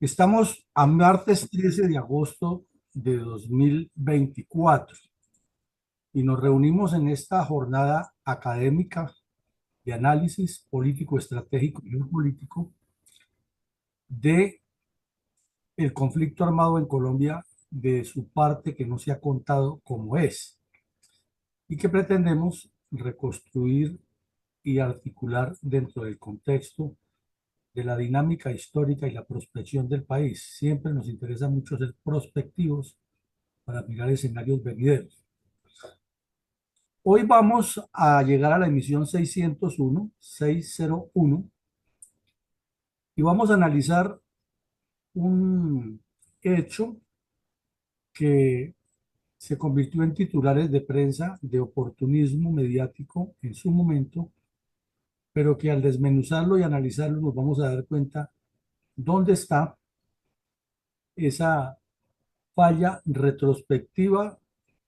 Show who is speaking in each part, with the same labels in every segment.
Speaker 1: Estamos a martes 13 de agosto de 2024 y nos reunimos en esta jornada académica de análisis político, estratégico y geopolítico de el conflicto armado en Colombia, de su parte que no se ha contado como es, y que pretendemos reconstruir y articular dentro del contexto de la dinámica histórica y la prospección del país. Siempre nos interesa mucho ser prospectivos para mirar escenarios venideros. Hoy vamos a llegar a la emisión 601 y vamos a analizar un hecho que se convirtió en titulares de prensa de oportunismo mediático en su momento, pero que al desmenuzarlo y analizarlo nos vamos a dar cuenta dónde está esa falla retrospectiva,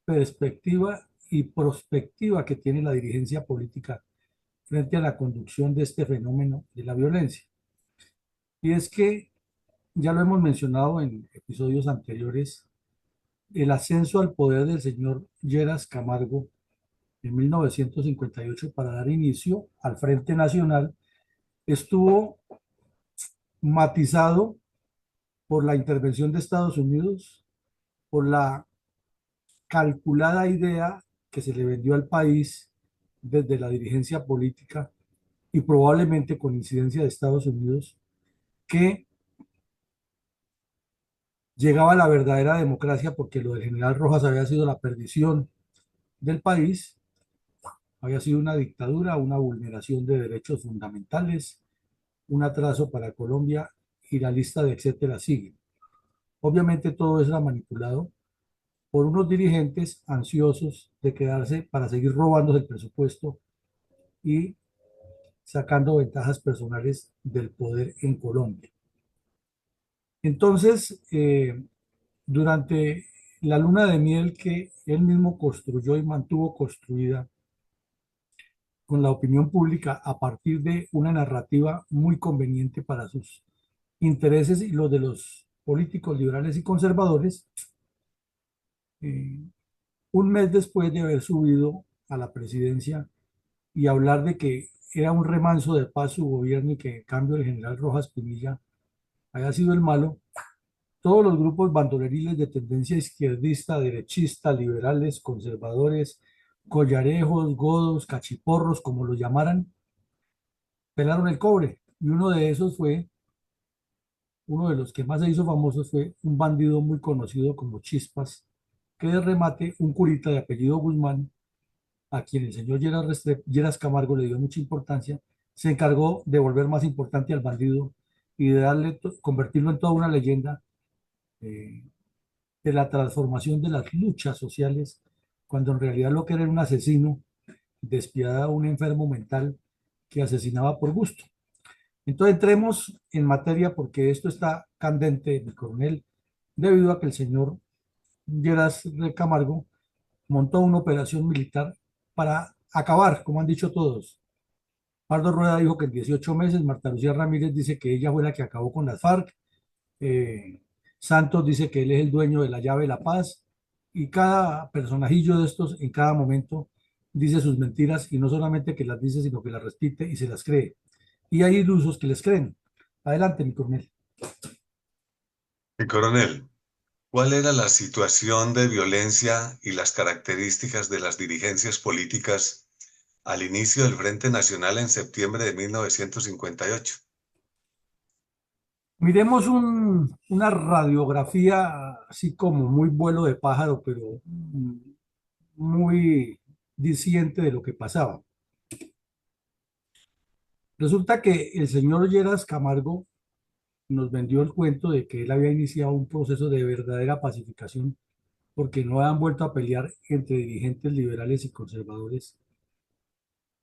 Speaker 1: perspectiva y prospectiva que tiene la dirigencia política frente a la conducción de este fenómeno de la violencia. Y es que, ya lo hemos mencionado en episodios anteriores, el ascenso al poder del señor Lleras Camargo en 1958 para dar inicio al Frente Nacional estuvo matizado por la intervención de Estados Unidos, por la calculada idea que se le vendió al país desde la dirigencia política y probablemente con incidencia de Estados Unidos, que llegaba la verdadera democracia porque lo del general Rojas había sido la perdición del país, había sido una dictadura, una vulneración de derechos fundamentales, un atraso para Colombia y la lista de etcétera sigue. Obviamente todo eso era manipulado por unos dirigentes ansiosos de quedarse para seguir robándose el presupuesto y sacando ventajas personales del poder en Colombia. Entonces, durante la luna de miel que él mismo construyó y mantuvo construida con la opinión pública a partir de una narrativa muy conveniente para sus intereses y los de los políticos liberales y conservadores, eh, un mes después de haber subido a la presidencia y hablar de que era un remanso de paz su gobierno y que en cambio el general Rojas Pinilla haya sido el malo, todos los grupos bandoleriles de tendencia izquierdista, derechista, liberales, conservadores, collarejos, godos, cachiporros, como los llamaran, pelaron el cobre. Y uno de los que más se hizo famoso fue un bandido muy conocido como Chispas, que de remate, un curita de apellido Guzmán, a quien el señor Lleras Camargo le dio mucha importancia, se encargó de volver más importante al bandido y de convertirlo en toda una leyenda eh, de la transformación de las luchas sociales, cuando en realidad lo que era un asesino despiadado, un enfermo mental que asesinaba por gusto. Entonces entremos en materia porque esto está candente, mi coronel, debido a que el señor Lleras Camargo montó una operación militar para acabar, como han dicho todos. Pardo Rueda dijo que en 18 meses, Marta Lucía Ramírez dice que ella fue la que acabó con las FARC, eh, Santos dice que él es el dueño de la llave de la paz, y cada personajillo de estos en cada momento dice sus mentiras y no solamente que las dice, sino que las repite y se las cree. Y hay ilusos que les creen. Adelante, mi coronel.
Speaker 2: Coronel, ¿cuál era la situación de violencia y las características de las dirigencias políticas al inicio del Frente Nacional en septiembre de 1958?
Speaker 1: Miremos una radiografía así como muy vuelo de pájaro, pero muy diciente de lo que pasaba. Resulta que el señor Lleras Camargo nos vendió el cuento de que él había iniciado un proceso de verdadera pacificación porque no han vuelto a pelear entre dirigentes liberales y conservadores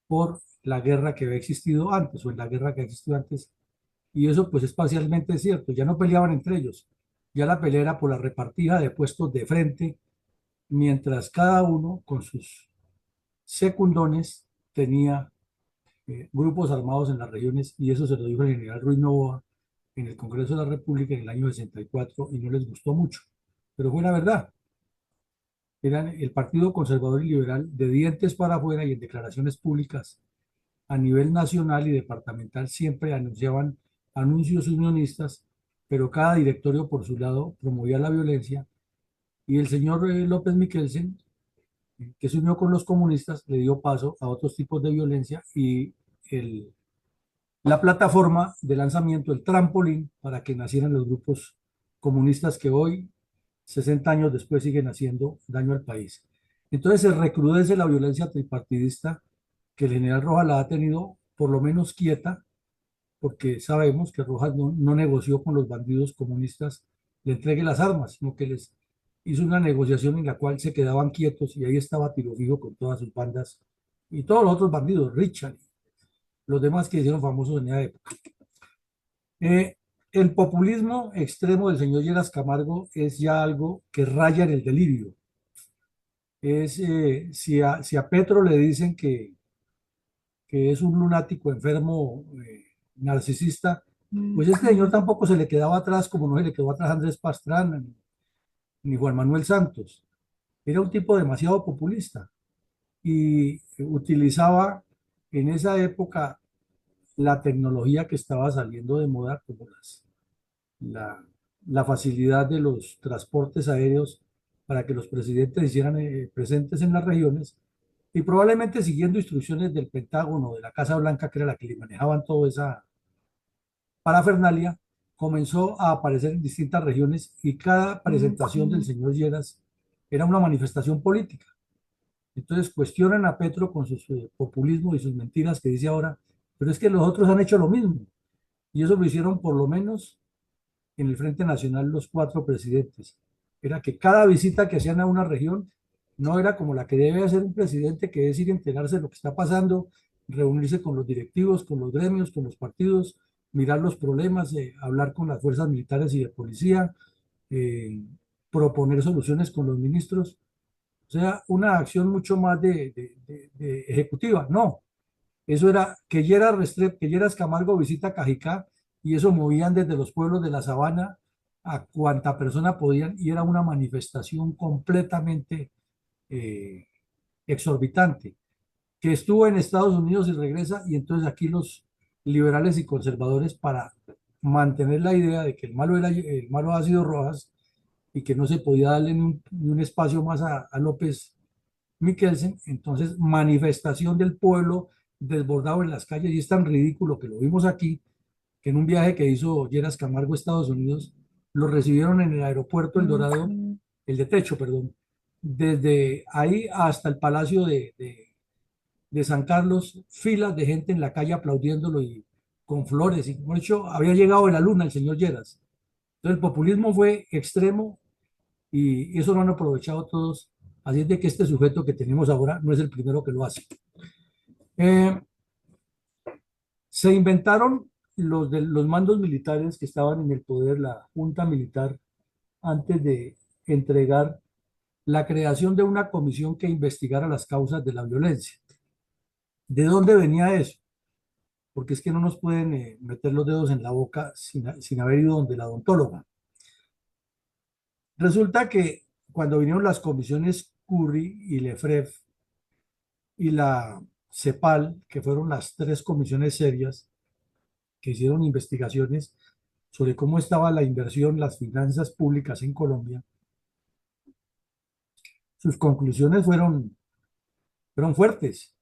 Speaker 1: por la guerra que había existido antes o en la guerra que ha existido antes. Y eso pues es parcialmente cierto, ya no peleaban entre ellos, ya la pelea era por la repartija de puestos de frente, mientras cada uno con sus secundones tenía grupos armados en las regiones, y eso se lo dijo el general Ruiz Novoa en el Congreso de la República en el año 64 y no les gustó mucho, pero fue la verdad. Eran el Partido Conservador y Liberal de dientes para afuera y en declaraciones públicas a nivel nacional y departamental siempre anunciaban anuncios unionistas, pero cada directorio por su lado promovía la violencia y el señor López Miquelsen, que se unió con los comunistas, le dio paso a otros tipos de violencia y el, la plataforma de lanzamiento, el trampolín para que nacieran los grupos comunistas que hoy, 60 años después, siguen haciendo daño al país. Entonces se recrudece la violencia tripartidista que el general Rojas la ha tenido por lo menos quieta, porque sabemos que Rojas no negoció con los bandidos comunistas, le entregue las armas, sino que les hizo una negociación en la cual se quedaban quietos y ahí estaba Tiro Fijo con todas sus bandas y todos los otros bandidos, Richard, los demás que hicieron famosos en esa época. Eh, el populismo extremo del señor Lleras Camargo es ya algo que raya en el delirio. Si a Petro le dicen que es un lunático enfermo, narcisista, pues este señor tampoco se le quedaba atrás como no se le quedó atrás Andrés Pastrana ni Juan Manuel Santos. Era un tipo demasiado populista y utilizaba en esa época la tecnología que estaba saliendo de moda, como la, la facilidad de los transportes aéreos para que los presidentes hicieran presentes en las regiones y probablemente siguiendo instrucciones del Pentágono, de la Casa Blanca, que era la que le manejaban toda esa parafernalia, comenzó a aparecer en distintas regiones y cada presentación del señor Lleras era una manifestación política. Entonces cuestionan a Petro con su populismo y sus mentiras que dice ahora, pero es que los otros han hecho lo mismo. Y eso lo hicieron por lo menos en el Frente Nacional los cuatro presidentes. Era que cada visita que hacían a una región no era como la que debe hacer un presidente, que es ir a enterarse de lo que está pasando, reunirse con los directivos, con los gremios, con los partidos, mirar los problemas, hablar con las fuerzas militares y de policía, eh, proponer soluciones con los ministros. O sea, una acción mucho más de ejecutiva. No, eso era que Lleras Camargo visita Cajicá y eso movían desde los pueblos de la sabana a cuanta persona podían y era una manifestación completamente eh, exorbitante, que estuvo en Estados Unidos y regresa y entonces aquí los liberales y conservadores para mantener la idea de que el malo ha sido Rojas y que no se podía darle ni un espacio más a López Mikkelsen, entonces manifestación del pueblo desbordado en las calles y es tan ridículo que lo vimos aquí, que en un viaje que hizo Lleras Camargo a Estados Unidos, lo recibieron en el aeropuerto El Dorado, el de Techo, perdón, desde ahí hasta el Palacio de San Carlos, filas de gente en la calle aplaudiéndolo y con flores, y como hecho, había llegado de la luna el señor Lleras. Entonces el populismo fue extremo y eso lo han aprovechado todos. Así es de que este sujeto que tenemos ahora no es el primero que lo hace. Eh, Se inventaron los mandos militares que estaban en el poder, la junta militar, antes de entregar la creación de una comisión que investigara las causas de la violencia. ¿De dónde venía eso? Porque es que no nos pueden meter los dedos en la boca sin haber ido donde la odontóloga. Resulta que cuando vinieron las comisiones Curry y Lefebvre y la CEPAL, que fueron las tres comisiones serias que hicieron investigaciones sobre cómo estaba la inversión, las finanzas públicas en Colombia, sus conclusiones fueron fuertes.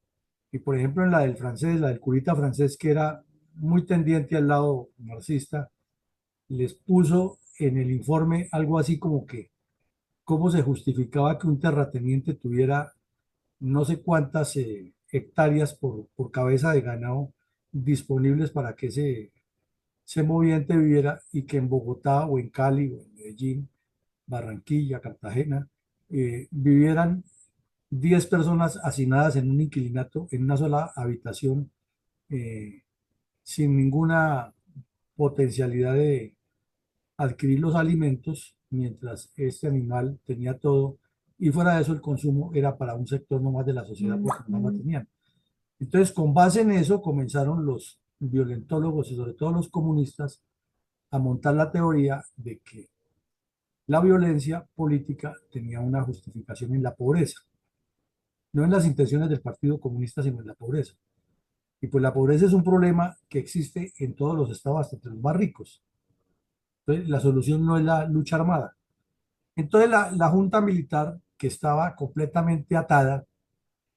Speaker 1: Y por ejemplo, en la del francés, la del curita francés, que era muy tendiente al lado marxista, les puso en el informe algo así como que cómo se justificaba que un terrateniente tuviera no sé cuántas hectáreas por cabeza de ganado disponibles para que ese moviente viviera y que en Bogotá o en Cali o en Medellín, Barranquilla, Cartagena, vivieran 10 personas hacinadas en un inquilinato, en una sola habitación, eh, sin ninguna potencialidad de adquirir los alimentos, mientras este animal tenía todo, y fuera de eso el consumo era para un sector nomás de la sociedad porque no la tenían. Entonces, con base en eso comenzaron los violentólogos y sobre todo los comunistas a montar la teoría de que la violencia política tenía una justificación en la pobreza, no en las intenciones del Partido Comunista, sino en la pobreza. Y pues la pobreza es un problema que existe en todos los estados, hasta entre los más ricos. Entonces, la solución no es la lucha armada. Entonces, la junta militar, que estaba completamente atada,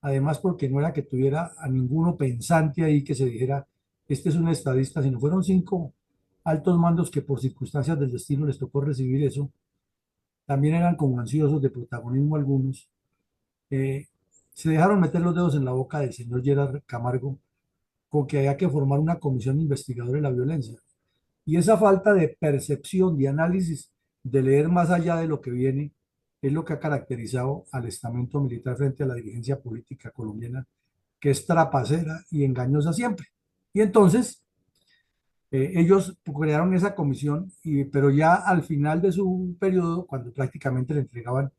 Speaker 1: además porque no era que tuviera a ninguno pensante ahí que se dijera, este es un estadista, sino fueron 5 altos mandos que por circunstancias del destino les tocó recibir eso, también eran como ansiosos de protagonismo algunos, eh, se dejaron meter los dedos en la boca del señor Gerard Camargo con que había que formar una comisión investigadora de la violencia. Y esa falta de percepción, de análisis, de leer más allá de lo que viene, es lo que ha caracterizado al estamento militar frente a la dirigencia política colombiana, que es trapacera y engañosa siempre. Y entonces, ellos crearon esa comisión, pero ya al final de su periodo, cuando prácticamente le entregaban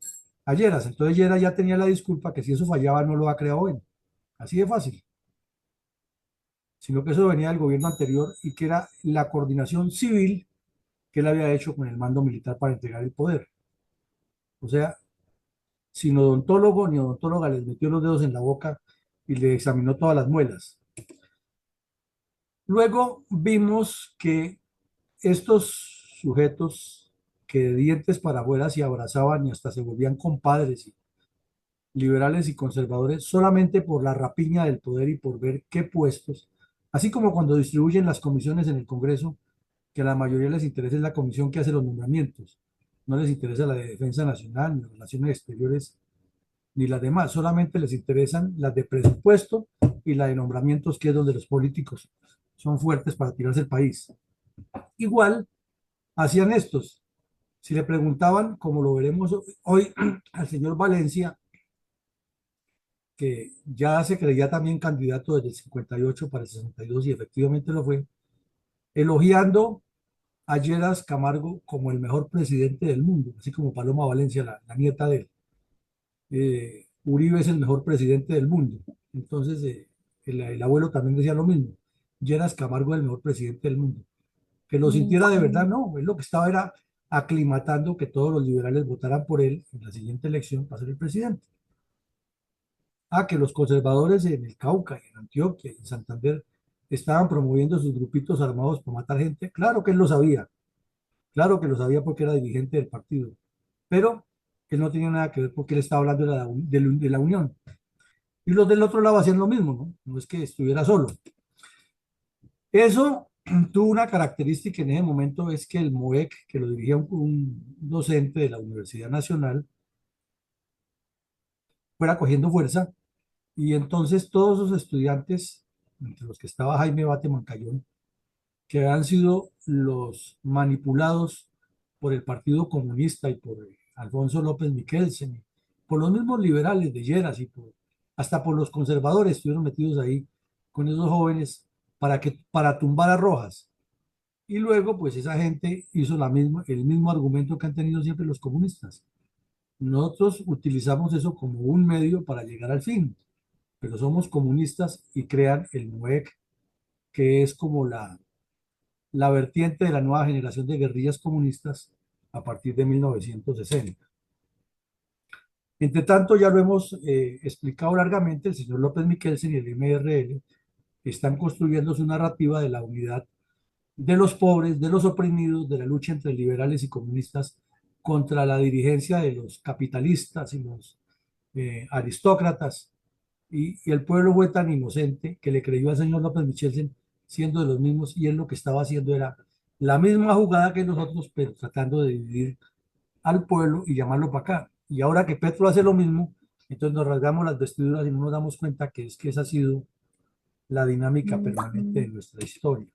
Speaker 1: a Lleras, entonces Lleras ya tenía la disculpa que si eso fallaba no lo ha creado él. Así de fácil, sino que eso venía del gobierno anterior y que era la coordinación civil que él había hecho con el mando militar para entregar el poder. O sea, sin odontólogo ni odontóloga les metió los dedos en la boca y le examinó todas las muelas. Luego vimos que estos sujetos que de dientes para afuera se abrazaban y hasta se volvían compadres, y liberales y conservadores, solamente por la rapiña del poder y por ver qué puestos, así como cuando distribuyen las comisiones en el Congreso, que a la mayoría les interesa es la comisión que hace los nombramientos, no les interesa la de defensa nacional, ni las relaciones exteriores, ni las demás, solamente les interesan las de presupuesto y la de nombramientos, que es donde los políticos son fuertes para tirarse el país. Igual hacían estos. Si le preguntaban, como lo veremos hoy, al señor Valencia, que ya se creía también candidato desde el 58 para el 62 y efectivamente lo fue, elogiando a Lleras Camargo como el mejor presidente del mundo, así como Paloma Valencia, la nieta de él. Uribe es el mejor presidente del mundo. Entonces, el abuelo también decía lo mismo. Lleras Camargo es el mejor presidente del mundo. Que lo sintiera de verdad, no. Él lo que estaba era aclimatando que todos los liberales votaran por él en la siguiente elección para ser el presidente. Que los conservadores en el Cauca, en Antioquia, en Santander, estaban promoviendo sus grupitos armados para matar gente. Claro que él lo sabía. Claro que lo sabía porque era dirigente del partido. Pero él no tenía nada que ver porque él estaba hablando de la unión. Y los del otro lado hacían lo mismo, ¿no? No es que estuviera solo. Eso tuvo una característica en ese momento, es que el MOEC, que lo dirigía un docente de la Universidad Nacional, fuera cogiendo fuerza y entonces todos los estudiantes, entre los que estaba Jaime Bate Mancayón, que habían sido los manipulados por el Partido Comunista y por Alfonso López Miquelsen, por los mismos liberales de Lleras y hasta por los conservadores, estuvieron metidos ahí con esos jóvenes para tumbar a Rojas. Y luego, pues esa gente hizo el mismo argumento que han tenido siempre los comunistas. Nosotros utilizamos eso como un medio para llegar al fin, pero somos comunistas y crean el MUEC, que es como la vertiente de la nueva generación de guerrillas comunistas a partir de 1960. Entre tanto, ya lo hemos explicado largamente, el señor López Miquelsen y el MRL están construyendo su narrativa de la unidad de los pobres, de los oprimidos, de la lucha entre liberales y comunistas contra la dirigencia de los capitalistas y los aristócratas. Y el pueblo fue tan inocente que le creyó al señor López Michelsen siendo de los mismos, y él lo que estaba haciendo era la misma jugada que nosotros, pero tratando de dividir al pueblo y llamarlo para acá. Y ahora que Petro hace lo mismo, entonces nos rasgamos las vestiduras y no nos damos cuenta que es que esa ha sido la dinámica permanente de nuestra historia.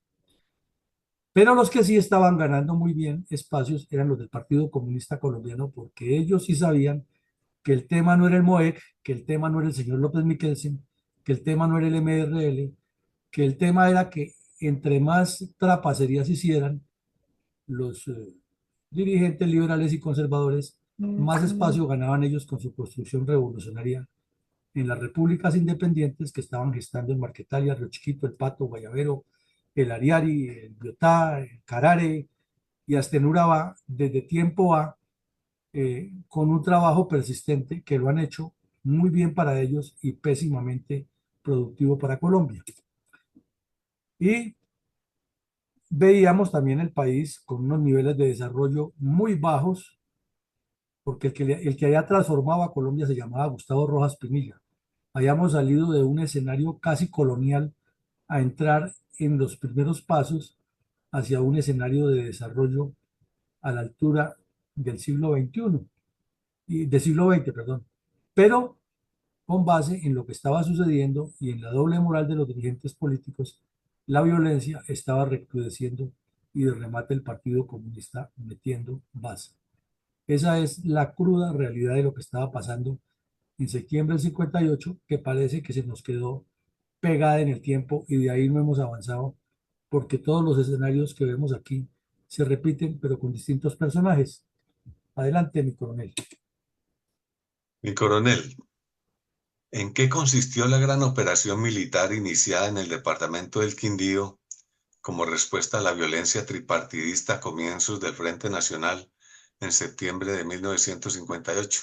Speaker 1: Pero los que sí estaban ganando muy bien espacios eran los del Partido Comunista Colombiano, porque ellos sí sabían que el tema no era el MOEC, que el tema no era el señor López Miquelsen, que el tema no era el MRL, que el tema era que entre más trapacerías hicieran los dirigentes liberales y conservadores, más espacio ganaban ellos con su construcción revolucionaria en las repúblicas independientes que estaban gestando en Marquetalia, Río Chiquito, El Pato, Guayavero, el Ariari, el Biotá, el Carare, y hasta en Urabá, desde tiempo A, con un trabajo persistente que lo han hecho muy bien para ellos y pésimamente productivo para Colombia. Y veíamos también el país con unos niveles de desarrollo muy bajos, porque el que había transformado a Colombia se llamaba Gustavo Rojas Pinilla. Habíamos salido de un escenario casi colonial a entrar en los primeros pasos hacia un escenario de desarrollo a la altura del siglo XXI, y del siglo XX, perdón, pero con base en lo que estaba sucediendo y en la doble moral de los dirigentes políticos, la violencia estaba recrudeciendo y de remate el Partido Comunista metiendo base. Esa es la cruda realidad de lo que estaba pasando en septiembre del 58, que parece que se nos quedó pegada en el tiempo y de ahí no hemos avanzado, porque todos los escenarios que vemos aquí se repiten, pero con distintos personajes. Adelante, mi coronel.
Speaker 2: Mi coronel, ¿en qué consistió la gran operación militar iniciada en el departamento del Quindío como respuesta a la violencia tripartidista a comienzos del Frente Nacional en septiembre de 1958?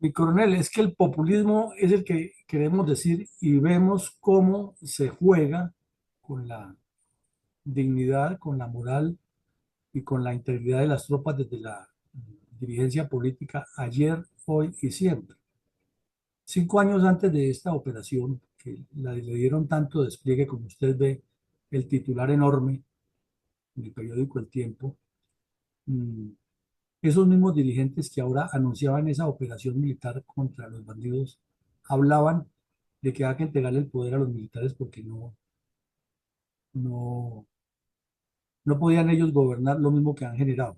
Speaker 1: Mi coronel, es que el populismo es el que queremos decir y vemos cómo se juega con la dignidad, con la moral y con la integridad de las tropas desde la dirigencia política ayer, hoy y siempre. 5 años antes de esta operación, que le dieron tanto despliegue como usted ve, el titular enorme en el periódico El Tiempo, mm, esos mismos dirigentes que ahora anunciaban esa operación militar contra los bandidos hablaban de que había que entregarle el poder a los militares porque no, no podían ellos gobernar lo mismo que han generado.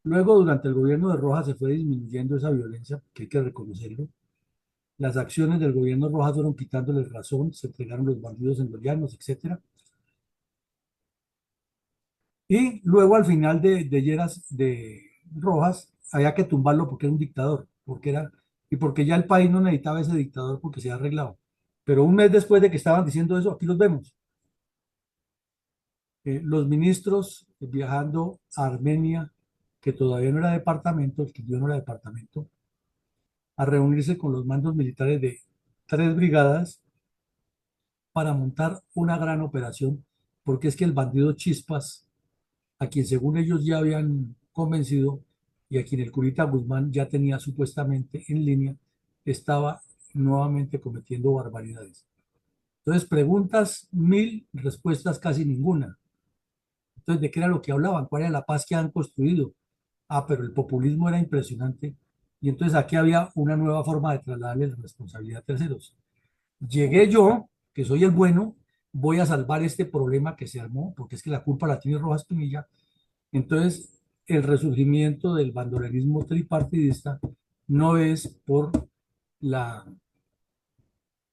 Speaker 1: Luego, durante el gobierno de Rojas se fue disminuyendo esa violencia, que hay que reconocerlo. Las acciones del gobierno Rojas fueron quitándole razón, se entregaron los bandidos en los llanos, etcétera. Y luego al final de Lleras de Rojas había que tumbarlo porque era un dictador, y porque ya el país no necesitaba ese dictador porque se había arreglado. Pero un mes después de que estaban diciendo eso, aquí los vemos. Los ministros viajando a Armenia, que todavía no era departamento, el que yo no era departamento, a reunirse con los mandos militares de 3 brigadas para montar una gran operación, porque es que el bandido Chispas, a quien según ellos ya habían convencido y a quien el curita Guzmán ya tenía supuestamente en línea, estaba nuevamente cometiendo barbaridades. Entonces, preguntas mil, respuestas casi ninguna. Entonces, ¿de qué era lo que hablaban? ¿Cuál era la paz que han construido? Ah, pero el populismo era impresionante. Y entonces aquí había una nueva forma de trasladarle la responsabilidad a terceros. Llegué yo, que soy el bueno, voy a salvar este problema que se armó, porque es que la culpa la tiene Rojas Pinilla. Entonces, el resurgimiento del bandolerismo tripartidista no es por la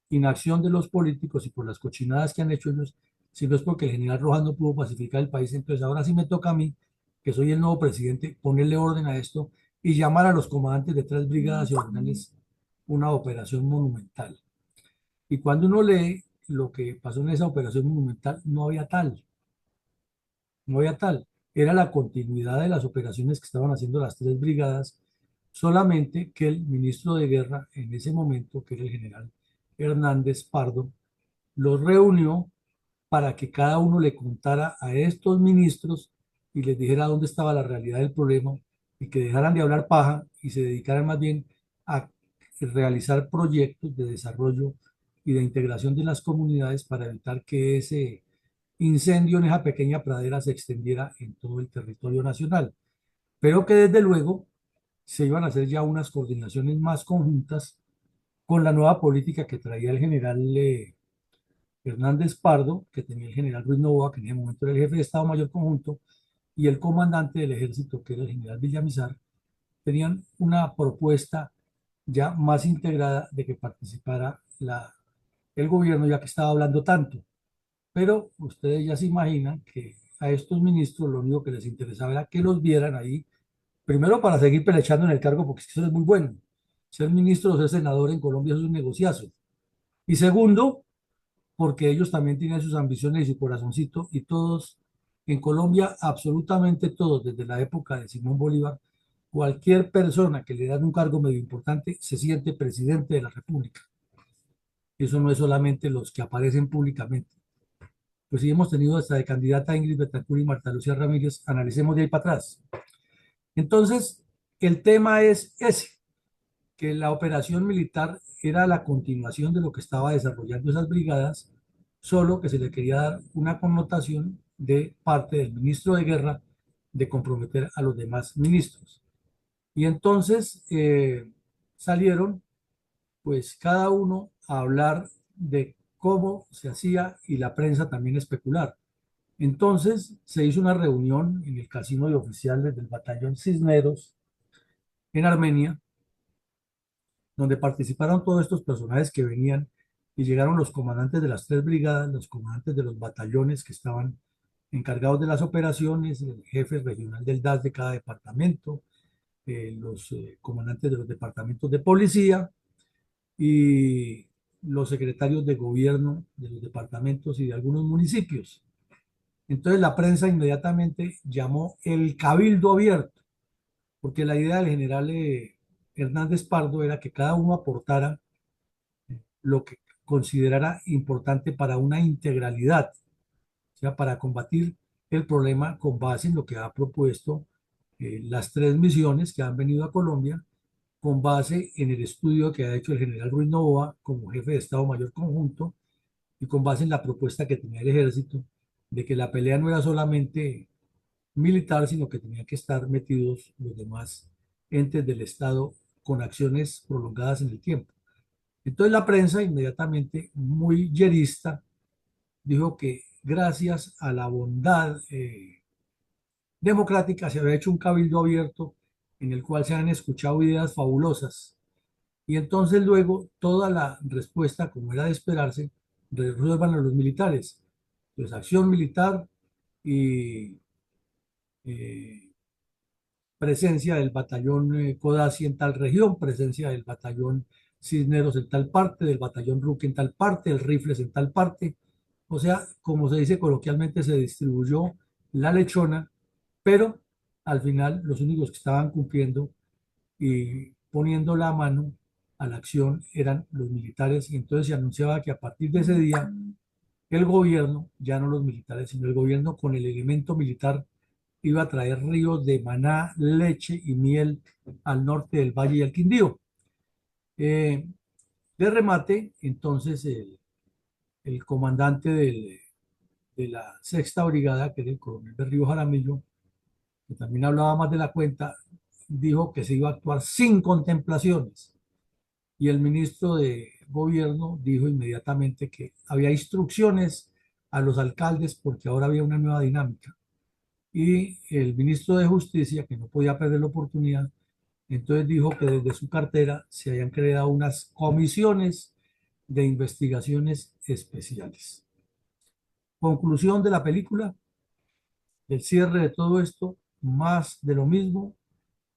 Speaker 1: inacción de los políticos y por las cochinadas que han hecho ellos, sino es porque el general Rojas no pudo pacificar el país. Entonces, ahora sí me toca a mí, que soy el nuevo presidente, ponerle orden a esto y llamar a los comandantes de 3 brigadas y ordenarles una operación monumental. Y cuando uno lee lo que pasó en esa operación monumental, no había tal. Era la continuidad de las operaciones que estaban haciendo las 3 brigadas, solamente que el ministro de Guerra en ese momento, que era el general Hernández Pardo, los reunió para que cada uno le contara a estos ministros y les dijera dónde estaba la realidad del problema y que dejaran de hablar paja y se dedicaran más bien a realizar proyectos de desarrollo y de integración de las comunidades para evitar que ese incendio en esa pequeña pradera se extendiera en todo el territorio nacional, pero que desde luego se iban a hacer ya unas coordinaciones más conjuntas con la nueva política que traía el general Hernández Pardo, que tenía el general Ruiz Novoa, que en ese momento era el jefe de Estado Mayor Conjunto, y el comandante del ejército, que era el general Villamizar, tenían una propuesta ya más integrada de que participara el gobierno, ya que estaba hablando tanto. Pero ustedes ya se imaginan que a estos ministros lo único que les interesaba era que los vieran ahí, primero para seguir pelechando en el cargo, porque eso es muy bueno. Ser ministro o ser senador en Colombia es un negociazo. Y segundo, porque ellos también tienen sus ambiciones y su corazoncito, y todos En Colombia, absolutamente todos, desde la época de Simón Bolívar, cualquier persona que le dan un cargo medio importante se siente presidente de la República. Eso no es solamente los que aparecen públicamente. Pues sí, hemos tenido hasta de candidata Ingrid Betancourt y Marta Lucía Ramírez, analicemos de ahí para atrás. Entonces, el tema es ese, que la operación militar era la continuación de lo que estaba desarrollando esas brigadas, solo que se le quería dar una connotación de parte del ministro de Guerra de comprometer a los demás ministros. Y entonces salieron, pues cada uno a hablar de cómo se hacía y la prensa también especular. Entonces se hizo una reunión en el casino de oficiales del batallón Cisneros en Armenia, donde participaron todos estos personajes que venían y llegaron los comandantes de las tres brigadas, los comandantes de los batallones que estaban encargados de las operaciones, el jefe regional del DAS de cada departamento, los comandantes de los departamentos de policía y los secretarios de gobierno de los departamentos y de algunos municipios. Entonces la prensa inmediatamente llamó el cabildo abierto, porque la idea del general Hernández Pardo era que cada uno aportara lo que considerara importante para una integralidad, o sea, para combatir el problema con base en lo que ha propuesto las tres misiones que han venido a Colombia, con base en el estudio que ha hecho el general Ruiz Novoa como jefe de Estado Mayor Conjunto y con base en la propuesta que tenía el ejército de que la pelea no era solamente militar, sino que tenían que estar metidos los demás entes del Estado con acciones prolongadas en el tiempo. Entonces la prensa inmediatamente, muy yerista, dijo que gracias a la bondad democrática se había hecho un cabildo abierto en el cual se han escuchado ideas fabulosas. Y entonces luego toda la respuesta, como era de esperarse, resuelvan a los militares. Entonces acción militar y eh, presencia del batallón Codazzi en tal región, presencia del batallón Cisneros en tal parte, del batallón Ruque en tal parte, el Rifles en tal parte. O sea, como se dice coloquialmente, se distribuyó la lechona, pero al final los únicos que estaban cumpliendo y poniendo la mano a la acción eran los militares y entonces se anunciaba que a partir de ese día el gobierno, ya no los militares, sino el gobierno con el elemento militar iba a traer ríos de maná, leche y miel al norte del Valle y al Quindío. Eh, de remate, entonces el comandante de la sexta brigada, que era el coronel Berrío Jaramillo, que también hablaba más de la cuenta, dijo que se iba a actuar sin contemplaciones. Y el ministro de gobierno dijo inmediatamente que había instrucciones a los alcaldes porque ahora había una nueva dinámica. Y el ministro de Justicia, que no podía perder la oportunidad, entonces dijo que desde su cartera se habían creado unas comisiones de investigaciones especiales. Conclusión de la película, el cierre de todo esto, más de lo mismo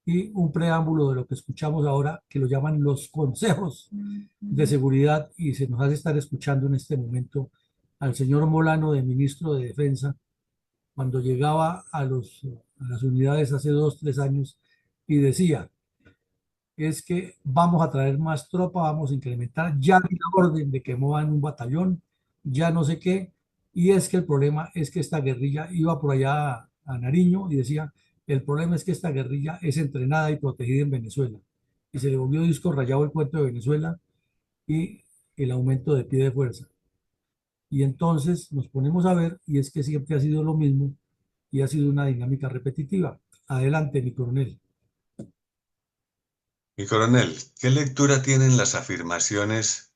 Speaker 1: y un preámbulo de lo que escuchamos ahora, que lo llaman los consejos de seguridad y se nos hace estar escuchando en este momento al señor Molano de ministro de Defensa cuando llegaba a las unidades hace 2, 3 años y decía, es que vamos a traer más tropa, vamos a incrementar, ya hay la orden de que muevan un batallón, ya no sé qué, y es que el problema es que esta guerrilla iba por allá a Nariño y decía, el problema es que esta guerrilla es entrenada y protegida en Venezuela. Y se le volvió disco rayado el cuento de Venezuela y el aumento de pie de fuerza. Y entonces nos ponemos a ver y es que siempre ha sido lo mismo y ha sido una dinámica repetitiva. Adelante, mi coronel.
Speaker 2: Mi coronel, ¿qué lectura tienen las afirmaciones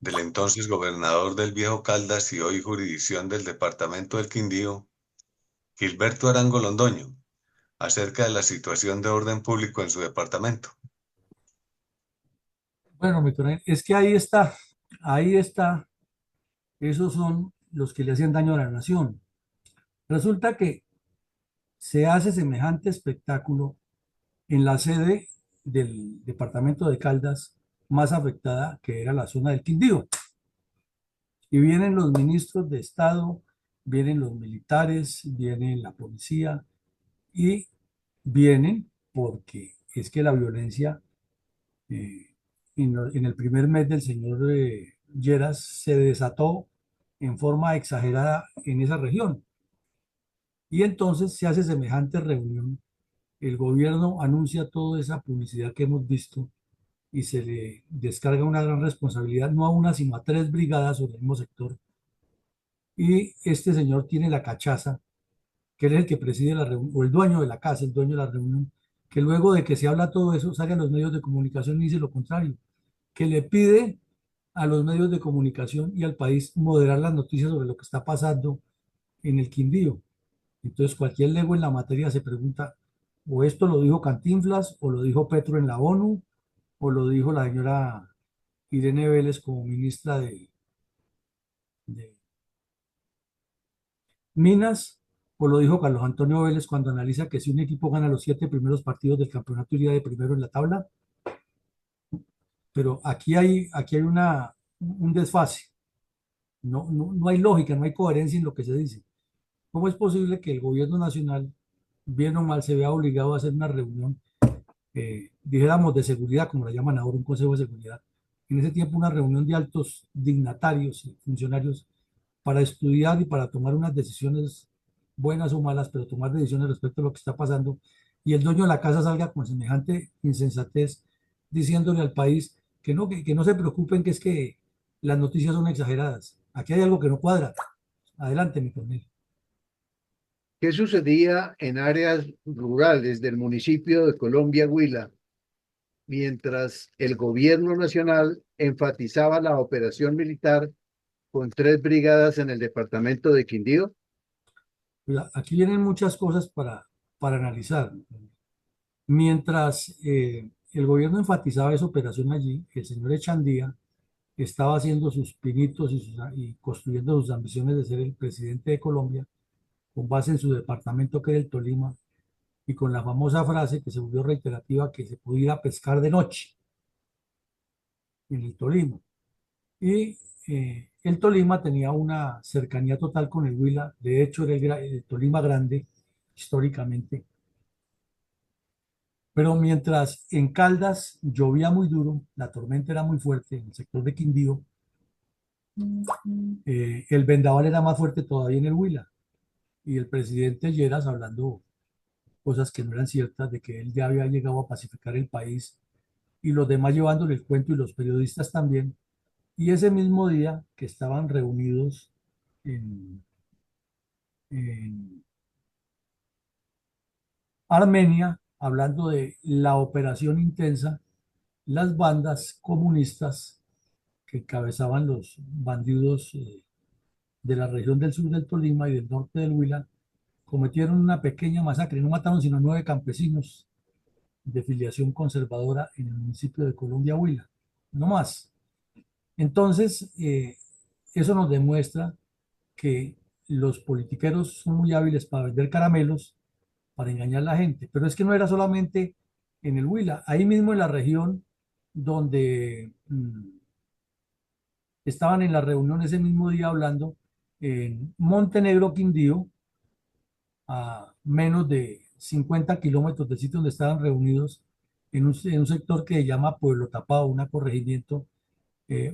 Speaker 2: del entonces gobernador del Viejo Caldas y hoy jurisdicción del departamento del Quindío, Gilberto Arango Londoño, acerca de la situación de orden público en su departamento?
Speaker 1: Bueno, mi coronel, es que ahí está, esos son los que le hacen daño a la nación. Resulta que se hace semejante espectáculo en la sede del departamento de Caldas más afectada, que era la zona del Quindío. Y vienen los ministros de Estado Vienen los militares, viene la policía y vienen porque es que la violencia eh, en el primer mes del señor Lleras se desató en forma exagerada en esa región. Y entonces se hace semejante reunión, el gobierno anuncia toda esa publicidad que hemos visto y se le descarga una gran responsabilidad, no a una, sino a tres brigadas sobre el mismo sector. Y este señor tiene la cachaza, que él es el que preside la reunión, o el dueño de la casa, el dueño de la reunión, que luego de que se habla todo eso, sale a los medios de comunicación y dice lo contrario, que le pide a los medios de comunicación y al país moderar las noticias sobre lo que está pasando en el Quindío. Entonces, cualquier lego en la materia se pregunta, o esto lo dijo Cantinflas, o lo dijo Petro en la ONU, o lo dijo la señora Irene Vélez como ministra de Minas, o lo dijo Carlos Antonio Vélez cuando analiza que si un equipo gana los 7 primeros partidos del campeonato iría de primero en la tabla. Pero aquí hay un desfase. No hay lógica, no hay coherencia en lo que se dice. ¿Cómo es posible que el gobierno nacional, bien o mal, se vea obligado a hacer una reunión, dijéramos, de seguridad, como la llaman ahora, un consejo de seguridad? En ese tiempo, una reunión de altos dignatarios y funcionarios para estudiar y para tomar unas decisiones buenas o malas, pero tomar decisiones respecto a lo que está pasando, y el dueño de la casa salga con semejante insensatez diciéndole al país que no se preocupen, que es que las noticias son exageradas. Aquí hay algo que no cuadra. Adelante, mi coronel.
Speaker 3: ¿Qué sucedía en áreas rurales del municipio de Colombia, Huila, mientras el gobierno nacional enfatizaba la operación militar con 3 brigadas en el departamento de Quindío?
Speaker 1: Aquí vienen muchas cosas para analizar. Mientras el gobierno enfatizaba esa operación allí, el señor Echandía estaba haciendo sus pinitos y construyendo sus ambiciones de ser el presidente de Colombia, con base en su departamento que era el Tolima, y con la famosa frase que se volvió reiterativa, que se pudiera pescar de noche en el Tolima. Y el Tolima tenía una cercanía total con el Huila, de hecho era el Tolima grande históricamente. Pero mientras en Caldas llovía muy duro, la tormenta era muy fuerte en el sector de Quindío, el vendaval era más fuerte todavía en el Huila. Y el presidente Lleras, hablando cosas que no eran ciertas, de que él ya había llegado a pacificar el país, y los demás llevándole el cuento y los periodistas también. Y ese mismo día que estaban reunidos en, en Armenia, hablando de la operación intensa, las bandas comunistas que encabezaban los bandidos de la región del sur del Tolima y del norte del Huila, cometieron una pequeña masacre. No mataron sino 9 campesinos de filiación conservadora en el municipio de Colombia, Huila. No más. Entonces, eso nos demuestra que los politiqueros son muy hábiles para vender caramelos, para engañar a la gente. Pero es que no era solamente en el Huila, ahí mismo en la región donde estaban en la reunión ese mismo día hablando, en Montenegro, Quindío, a menos de 50 kilómetros del sitio donde estaban reunidos, en un sector que se llama Pueblo Tapado, un corregimiento,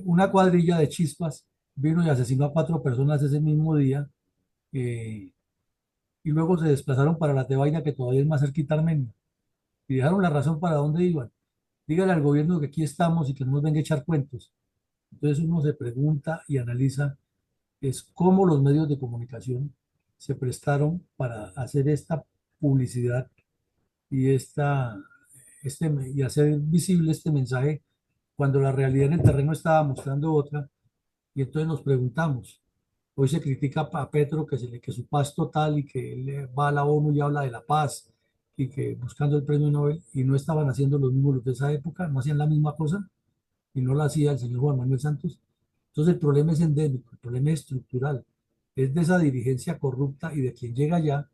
Speaker 1: una cuadrilla de chispas vino y asesinó a 4 personas ese mismo día, eh, y luego se desplazaron para la Tebaida, que todavía es más cerquita a Armenia, y dejaron la razón para dónde iban. Dígale al gobierno que aquí estamos y que no nos venga a echar cuentos. Entonces uno se pregunta y analiza es cómo los medios de comunicación se prestaron para hacer esta publicidad y, y hacer visible este mensaje cuando la realidad en el terreno estaba mostrando otra. Y entonces nos preguntamos, hoy se critica a Petro que su paz total y que él va a la ONU y habla de la paz y que buscando el premio Nobel, y no estaban haciendo los mismos los de esa época, no hacían la misma cosa y no la hacía el señor Juan Manuel Santos. Entonces el problema es endémico, el problema es estructural, es de esa dirigencia corrupta y de quien llega allá,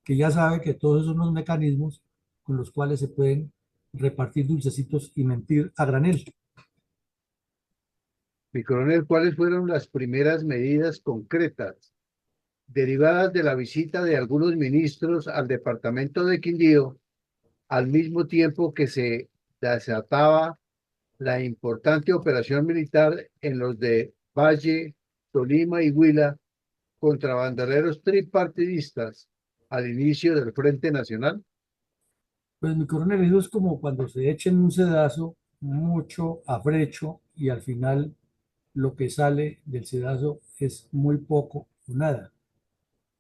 Speaker 1: que ya sabe que todos esos son los mecanismos con los cuales se pueden repartir dulcecitos y mentir a granel.
Speaker 3: Mi coronel, ¿cuáles fueron las primeras medidas concretas derivadas de la visita de algunos ministros al departamento de Quindío, al mismo tiempo que se desataba la importante operación militar en los de Valle, Tolima y Huila contra bandoleros tripartidistas al inicio del Frente Nacional.
Speaker 1: Pues mi coronel, eso es como cuando se echen un sedazo mucho afrecho y al final lo que sale del sedazo es muy poco o nada.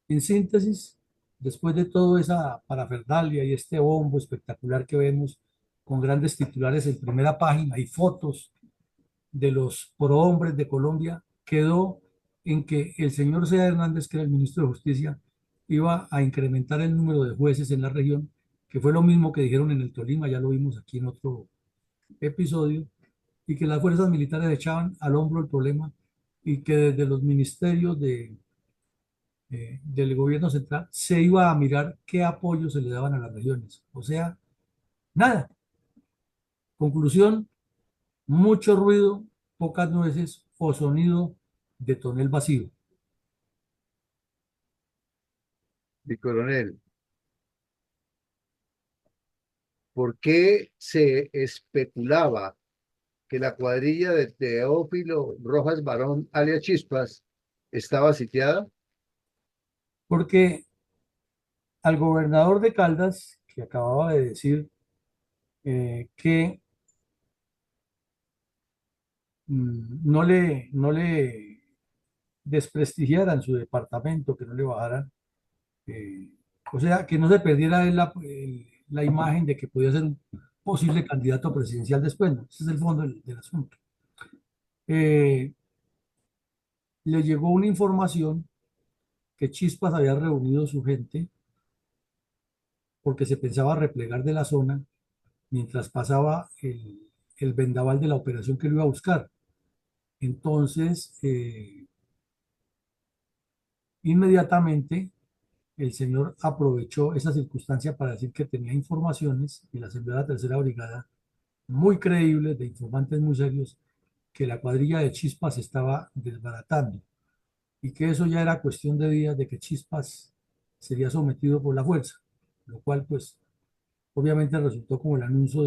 Speaker 1: En síntesis, después de toda esa parafernalia y este bombo espectacular que vemos con grandes titulares en primera página y fotos de los prohombres de Colombia, quedó en que el señor Sea Hernández, que era el ministro de Justicia, iba a incrementar el número de jueces en la región, que fue lo mismo que dijeron en el Tolima, ya lo vimos aquí en otro episodio, y que las fuerzas militares echaban al hombro el problema y que desde los ministerios del gobierno central se iba a mirar qué apoyo se le daban a las regiones. O sea, nada. Conclusión, mucho ruido, pocas nueces o sonido de tonel vacío.
Speaker 3: Mi coronel, ¿por qué se especulaba que la cuadrilla de Teófilo Rojas Barón, alias Chispas, estaba sitiada?
Speaker 1: Porque al gobernador de Caldas, que acababa de decir que no le desprestigiaran su departamento, que no le bajaran, eh, o sea, que no se perdiera la imagen de que podía ser un posible candidato presidencial después, ¿no? Ese es el fondo del asunto. Eh, Le llegó una información que Chispas había reunido su gente porque se pensaba replegar de la zona mientras pasaba el vendaval de la operación que lo iba a buscar. Entonces, inmediatamente el señor aprovechó esa circunstancia para decir que tenía informaciones y las envió a la tercera brigada muy creíbles, de informantes muy serios, que la cuadrilla de Chispas estaba desbaratando y que eso ya era cuestión de días de que Chispas sería sometido por la fuerza, lo cual pues obviamente resultó como el anuncio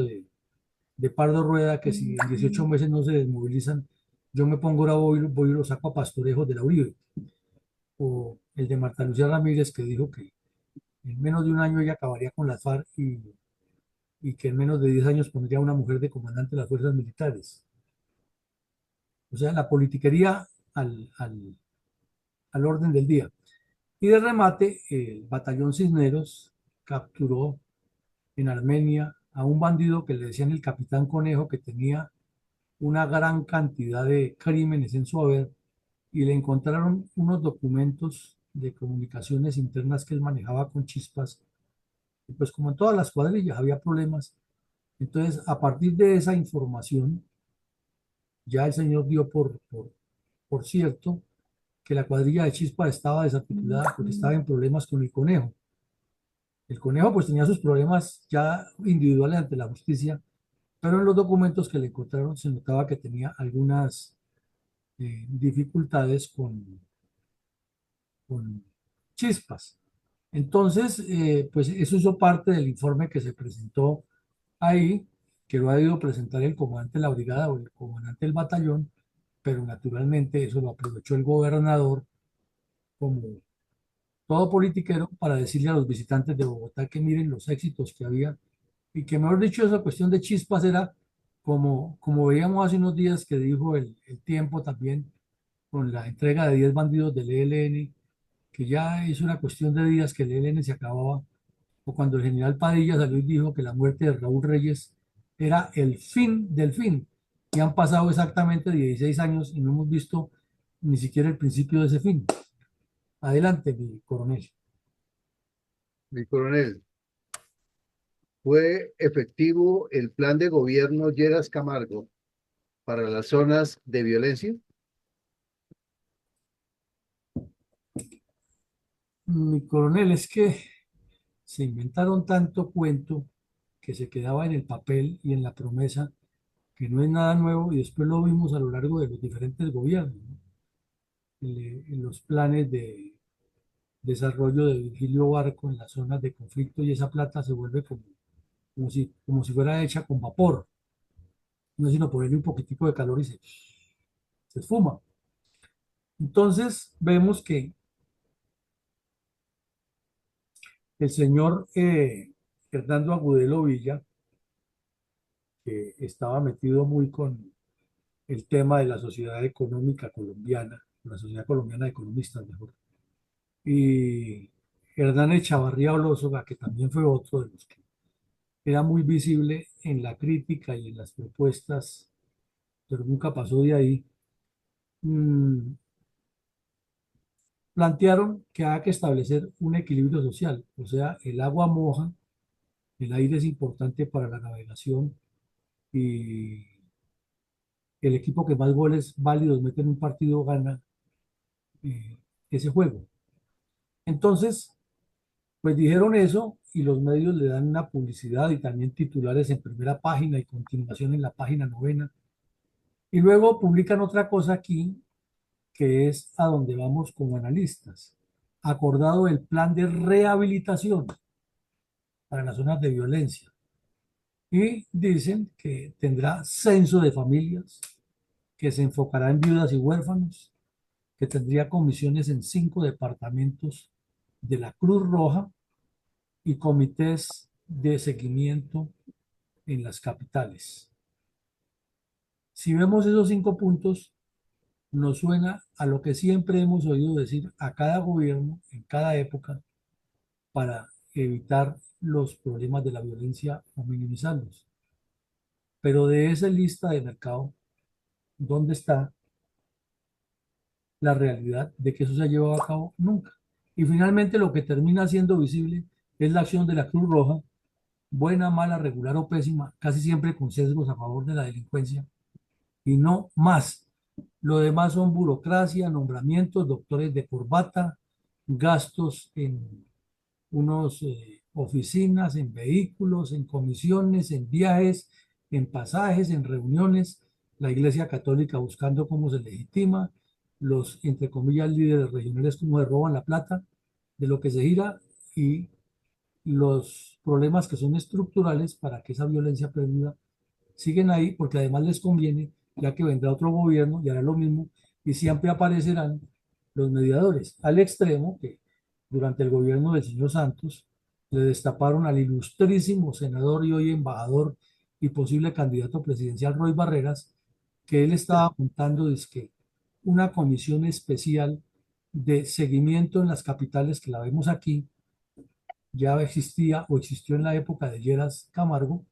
Speaker 1: de Pardo Rueda, que si en 18 meses no se desmovilizan, yo me pongo ahora, voy y lo saco a Pastorejos de la Uribe, o el de Marta Lucía Ramírez, que dijo que en menos de un año ella acabaría con las FARC y que en menos de 10 años pondría a una mujer de comandante de las fuerzas militares. O sea, la politiquería al orden del día. Y de remate, el batallón Cisneros capturó en Armenia a un bandido que le decían el Capitán Conejo, que tenía una gran cantidad de crímenes en su haber y le encontraron unos documentos de comunicaciones internas que él manejaba con Chispas. Y pues como en todas las cuadrillas había problemas, entonces a partir de esa información ya el señor dio por cierto que la cuadrilla de Chispas estaba desarticulada porque estaba en problemas con el Conejo. El Conejo pues tenía sus problemas ya individuales ante la justicia, pero en los documentos que le encontraron se notaba que tenía algunas dificultades con Chispas. Entonces, pues eso hizo parte del informe que se presentó ahí, que lo ha ido a presentar el comandante de la brigada o el comandante del batallón, pero naturalmente eso lo aprovechó el gobernador como todo politiquero para decirle a los visitantes de Bogotá que miren los éxitos que había y que, mejor dicho, esa cuestión de Chispas era como veíamos hace unos días que dijo el tiempo también con la entrega de 10 bandidos del ELN, que ya es una cuestión de días que el ELN se acababa, o cuando el general Padilla salió y dijo que la muerte de Raúl Reyes era el fin del fin. Y han pasado exactamente 16 años y no hemos visto ni siquiera el principio de ese fin. Adelante, mi coronel.
Speaker 3: Mi coronel, ¿fue efectivo el plan de gobierno Lleras Camargo para las zonas de violencia?
Speaker 1: Mi coronel, es que se inventaron tanto cuento que se quedaba en el papel y en la promesa, que no es nada nuevo y después lo vimos a lo largo de los diferentes gobiernos, ¿no? En los planes desarrollo de Virgilio Barco en las zonas de conflicto y esa plata se vuelve como si fuera hecha con vapor, no es sino ponerle un poquitico de calor y se esfuma. Entonces vemos que el señor Hernando Agudelo Villa, que estaba metido muy con el tema de la sociedad económica colombiana, la sociedad colombiana de economistas, mejor, y Hernán Echavarría Olózoga, que también fue otro de los que era muy visible en la crítica y en las propuestas, pero nunca pasó de ahí, plantearon que hay que establecer un equilibrio social, o sea, el agua moja, el aire es importante para la navegación y el equipo que más goles válidos mete en un partido gana eh, ese juego. Entonces, pues dijeron eso y los medios le dan una publicidad y también titulares en primera página y continuación en la página novena. Y luego publican otra cosa aquí que es a donde vamos como analistas. Acordado el plan de rehabilitación para las zonas de violencia. Y dicen que tendrá censo de familias, que se enfocará en viudas y huérfanos, que tendría comisiones en 5 departamentos de la Cruz Roja y comités de seguimiento en las capitales. Si vemos esos 5 puntos, nos suena a lo que siempre hemos oído decir a cada gobierno en cada época para evitar los problemas de la violencia o minimizarlos. Pero de esa lista de mercado, ¿dónde está la realidad de que eso se ha llevado a cabo? Nunca. Y finalmente lo que termina siendo visible es la acción de la Cruz Roja, buena, mala, regular o pésima, casi siempre con sesgos a favor de la delincuencia, y no más. Lo demás son burocracia, nombramientos, doctores de corbata, gastos en unos oficinas, en vehículos, en comisiones, en viajes, en pasajes, en reuniones, la Iglesia Católica buscando cómo se legitima, los, entre comillas, líderes regionales cómo se roban la plata de lo que se gira y los problemas que son estructurales para que esa violencia perdura siguen ahí porque además les conviene, ya que vendrá otro gobierno y hará lo mismo y siempre aparecerán los mediadores, al extremo que durante el gobierno del señor Santos le destaparon al ilustrísimo senador y hoy embajador y posible candidato presidencial Roy Barreras, que él estaba apuntando que una comisión especial de seguimiento en las capitales, que la vemos aquí, ya existía o existió en la época de Lleras Camargo,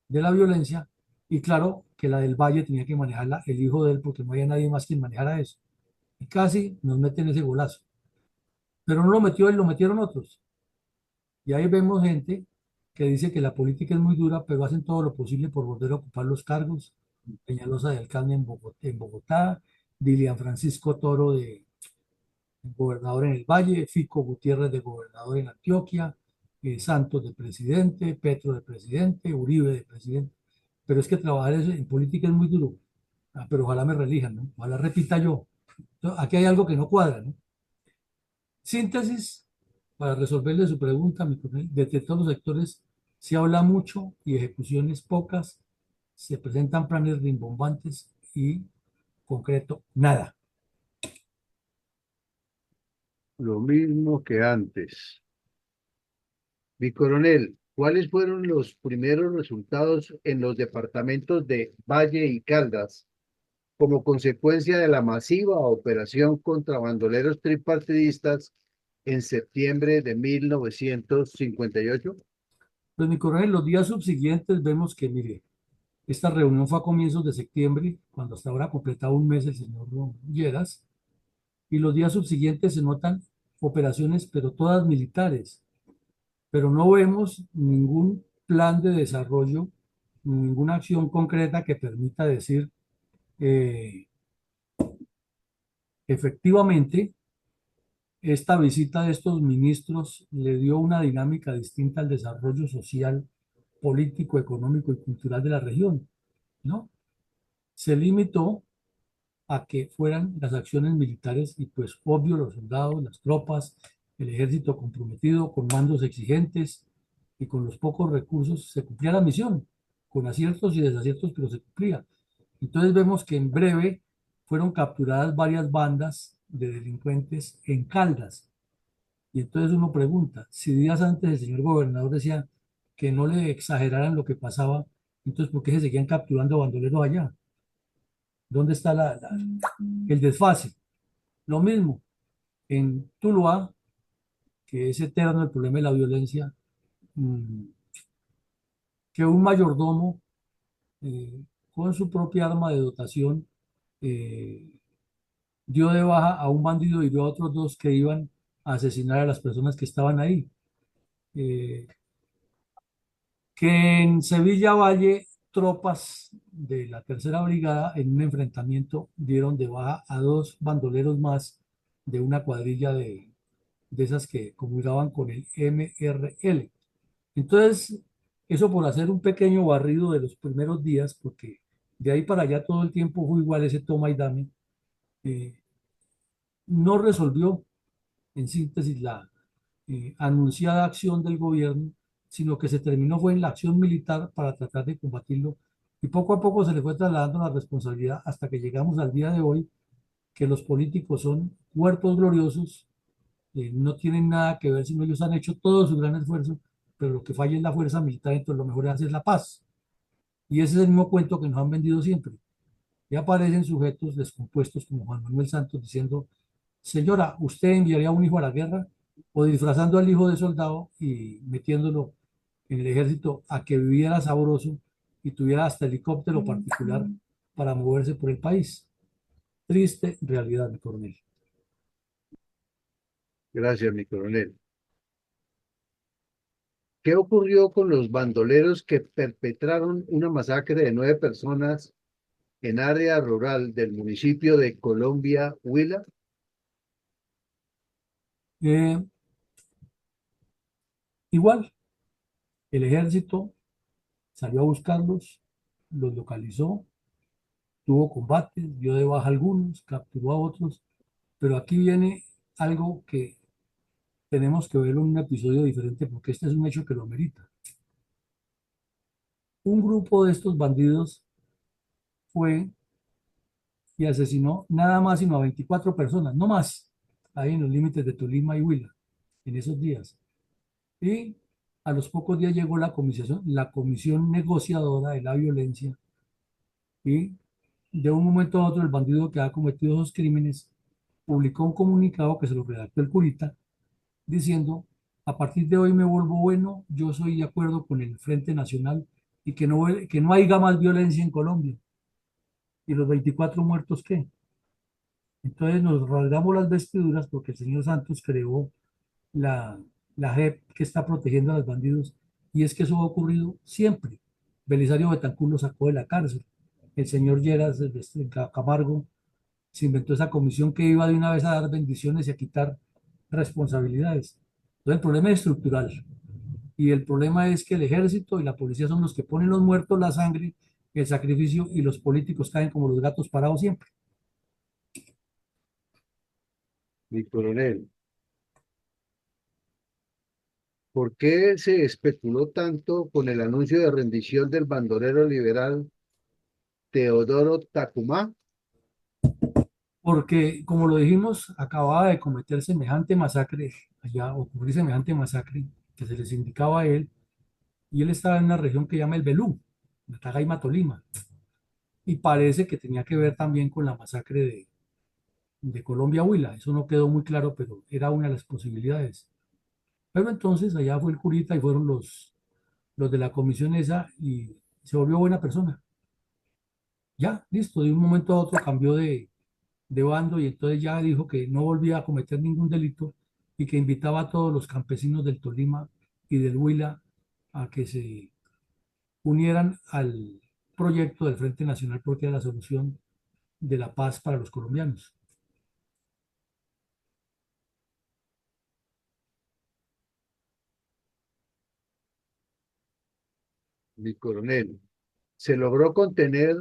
Speaker 1: de la violencia, y claro que la del Valle tenía que manejarla el hijo de él porque no había nadie más quien manejara eso. Y casi nos meten ese golazo. Pero no lo metió él, lo metieron otros. Y ahí vemos gente que dice que la política es muy dura, pero hacen todo lo posible por volver a ocupar los cargos. Peñalosa de Alcalde en Bogotá, Dilian Francisco Toro de gobernador en el Valle, Fico Gutiérrez de gobernador en Antioquia, Santos de presidente, Petro de presidente, Uribe de presidente. Pero es que trabajar en política es muy duro. Pero ojalá me relijan, ¿no? Ojalá repita yo. Entonces, aquí hay algo que no cuadra, ¿no? Síntesis, para resolverle su pregunta, mi coronel, de todos los sectores se habla mucho y ejecuciones pocas, se presentan planes rimbombantes y concreto, nada.
Speaker 3: Lo mismo que antes. Mi coronel, ¿cuáles fueron los primeros resultados en los departamentos de Valle y Caldas como consecuencia de la masiva operación contra bandoleros tripartidistas en septiembre de 1958?
Speaker 1: Pues mi coronel, los días subsiguientes vemos que, mire, esta reunión fue a comienzos de septiembre, cuando hasta ahora ha completado un mes el señor Lleras, y los días subsiguientes se notan operaciones, pero todas militares, pero no vemos ningún plan de desarrollo, ninguna acción concreta que permita decir, eh, efectivamente, esta visita de estos ministros le dio una dinámica distinta al desarrollo social, político, económico y cultural de la región, ¿no? Se limitó a que fueran las acciones militares y pues obvio los soldados, las tropas, el ejército comprometido con mandos exigentes y con los pocos recursos se cumplía la misión, con aciertos y desaciertos, pero se cumplía. Entonces vemos que en breve fueron capturadas varias bandas de delincuentes en Caldas. Y entonces uno pregunta, si días antes el señor gobernador decía que no le exageraran lo que pasaba, entonces ¿por qué se seguían capturando bandoleros allá? ¿Dónde está el desfase? Lo mismo en Tuluá, que es eterno el problema de la violencia, mm, que un mayordomo eh, con su propia arma de dotación eh, dio de baja a un bandido y vio a otros dos que iban a asesinar a las personas que estaban ahí. Eh, que en Sevilla Valle, tropas de la Tercera Brigada en un enfrentamiento dieron de baja a dos bandoleros más de una cuadrilla de esas que comulgaban con el MRL. Entonces, eso por hacer un pequeño barrido de los primeros días, porque de ahí para allá todo el tiempo fue igual ese toma y dame, eh, no resolvió en síntesis la anunciada acción del gobierno, sino que se terminó fue en la acción militar para tratar de combatirlo y poco a poco se le fue trasladando la responsabilidad hasta que llegamos al día de hoy, que los políticos son cuerpos gloriosos, no tienen nada que ver, sino ellos han hecho todo su gran esfuerzo, pero lo que falla es la fuerza militar, entonces lo mejor es hacer la paz. Y ese es el mismo cuento que nos han vendido siempre. Y aparecen sujetos descompuestos como Juan Manuel Santos diciendo, señora, ¿usted enviaría a un hijo a la guerra? O disfrazando al hijo de soldado y metiéndolo en el ejército a que viviera sabroso y tuviera hasta helicóptero particular para moverse por el país. Triste realidad, mi coronel.
Speaker 3: Gracias, mi coronel. ¿Qué ocurrió con los bandoleros que perpetraron una masacre de 9 personas en área rural del municipio de Colombia, Huila?
Speaker 1: Eh, igual, el ejército salió a buscarlos, los localizó, tuvo combates, dio de baja a algunos, capturó a otros, pero aquí viene algo que tenemos que verlo en un episodio diferente porque este es un hecho que lo amerita. Un grupo de estos bandidos fue y asesinó nada más sino a 24 personas, no más, ahí en los límites de Tolima y Huila, en esos días. Y a los pocos días llegó la comisión negociadora de la violencia y de un momento a otro el bandido que ha cometido esos crímenes publicó un comunicado que se lo redactó el curita diciendo, a partir de hoy me vuelvo bueno, yo soy de acuerdo con el Frente Nacional y que no haya más violencia en Colombia. ¿Y los 24 muertos qué? Entonces nos rasgamos las vestiduras porque el señor Santos creó la, la JEP que está protegiendo a los bandidos y es que eso ha ocurrido siempre. Belisario Betancur lo sacó de la cárcel. El señor Lleras de Camargo se inventó esa comisión que iba de una vez a dar bendiciones y a quitar responsabilidades. Entonces el problema es estructural y el problema es que el ejército y la policía son los que ponen los muertos, la sangre, el sacrificio y los políticos caen como los gatos parados siempre.
Speaker 3: Mi coronel, ¿por qué se especuló tanto con el anuncio de rendición del bandolero liberal Teodoro Tacumá?
Speaker 1: Porque, como lo dijimos, acababa de cometer semejante masacre, allá ocurrir semejante masacre que se les indicaba a él, y él estaba en una región que llama el Belú, Natagaima, Tolima, y parece que tenía que ver también con la masacre de Colombia Huila. Eso no quedó muy claro, pero era una de las posibilidades. Pero entonces allá fue el curita y fueron los de la comisión esa y se volvió buena persona. Ya, listo, de un momento a otro cambió de bando y entonces ya dijo que no volvía a cometer ningún delito y que invitaba a todos los campesinos del Tolima y del Huila a que se unieran al proyecto del Frente Nacional porque era la solución de la paz para los colombianos.
Speaker 3: Mi coronel, se logró contener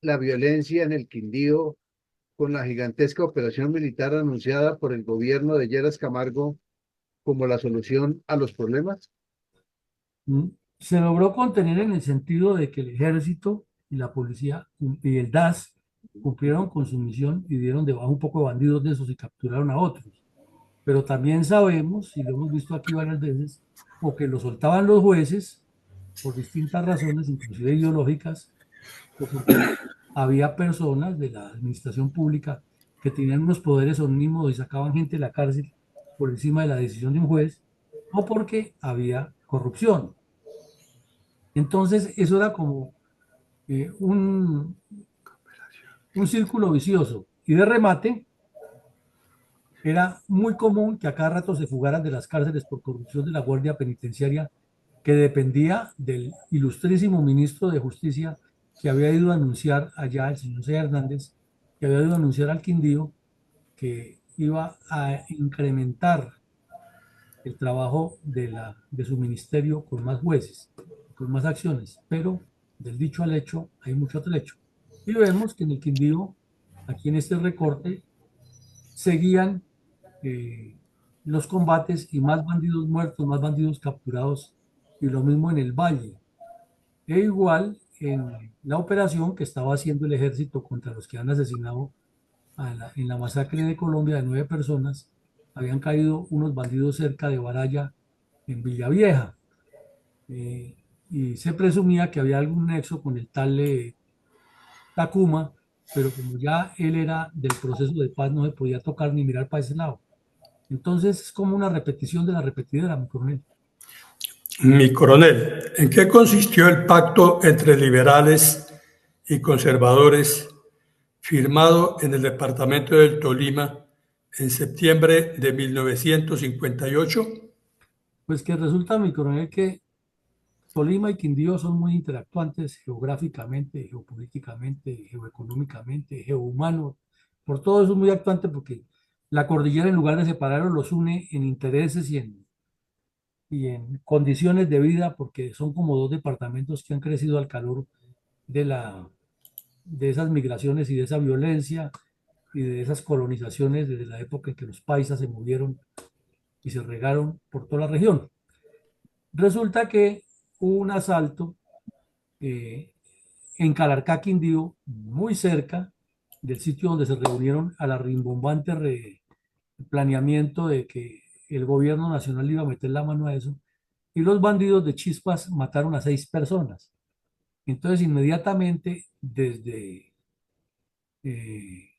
Speaker 3: la violencia en el Quindío con la gigantesca operación militar anunciada por el gobierno de Lleras Camargo como la solución a los problemas?
Speaker 1: Mm, Se logró contener en el sentido de que el ejército y la policía y el DAS cumplieron con su misión y dieron de baja un poco de bandidos de esos y capturaron a otros. Pero también sabemos, y lo hemos visto aquí varias veces, o que lo soltaban los jueces por distintas razones, inclusive ideológicas, o porque había personas de la administración pública que tenían unos poderes omnímodos y sacaban gente de la cárcel por encima de la decisión de un juez, o porque había corrupción. Entonces, eso era como un círculo vicioso. Y de remate, era muy común que a cada rato se fugaran de las cárceles por corrupción de la Guardia Penitenciaria, que dependía del ilustrísimo ministro de Justicia que había ido a anunciar allá, el señor C. Hernández, que había ido a anunciar al Quindío que iba a incrementar el trabajo de su ministerio con más jueces, con más acciones, pero del dicho al hecho hay mucho trecho. Y vemos que en el Quindío, aquí en este recorte, seguían eh, los combates y más bandidos muertos, más bandidos capturados, y lo mismo en el Valle. E igual en la operación que estaba haciendo el ejército contra los que han asesinado en la masacre de Colombia de 9 personas, habían caído unos bandidos cerca de Baraya, en Villavieja, eh, y se presumía que había algún nexo con el tal Takuma, pero como ya él era del proceso de paz, no se podía tocar ni mirar para ese lado. Entonces es como una repetición de la repetidera, mi coronel.
Speaker 4: Mi coronel, ¿en qué consistió el pacto entre liberales y conservadores firmado en el departamento del Tolima en septiembre de 1958?
Speaker 1: Pues que resulta, mi coronel, que Tolima y Quindío son muy interactuantes geográficamente, geopolíticamente, geoeconómicamente, geohumano. Por todo eso es muy actuante porque la cordillera, en lugar de separarlos, los une en intereses y en condiciones de vida, porque son como dos departamentos que han crecido al calor de, de esas migraciones y de esa violencia y de esas colonizaciones desde la época en que los paisas se movieron y se regaron por toda la región. Resulta que hubo un asalto eh, en Calarcá, Quindío, muy cerca del sitio donde se reunieron a la rimbombante planeamiento de que el gobierno nacional iba a meter la mano a eso, y los bandidos de Chispas mataron a 6 personas. Entonces, inmediatamente, desde eh,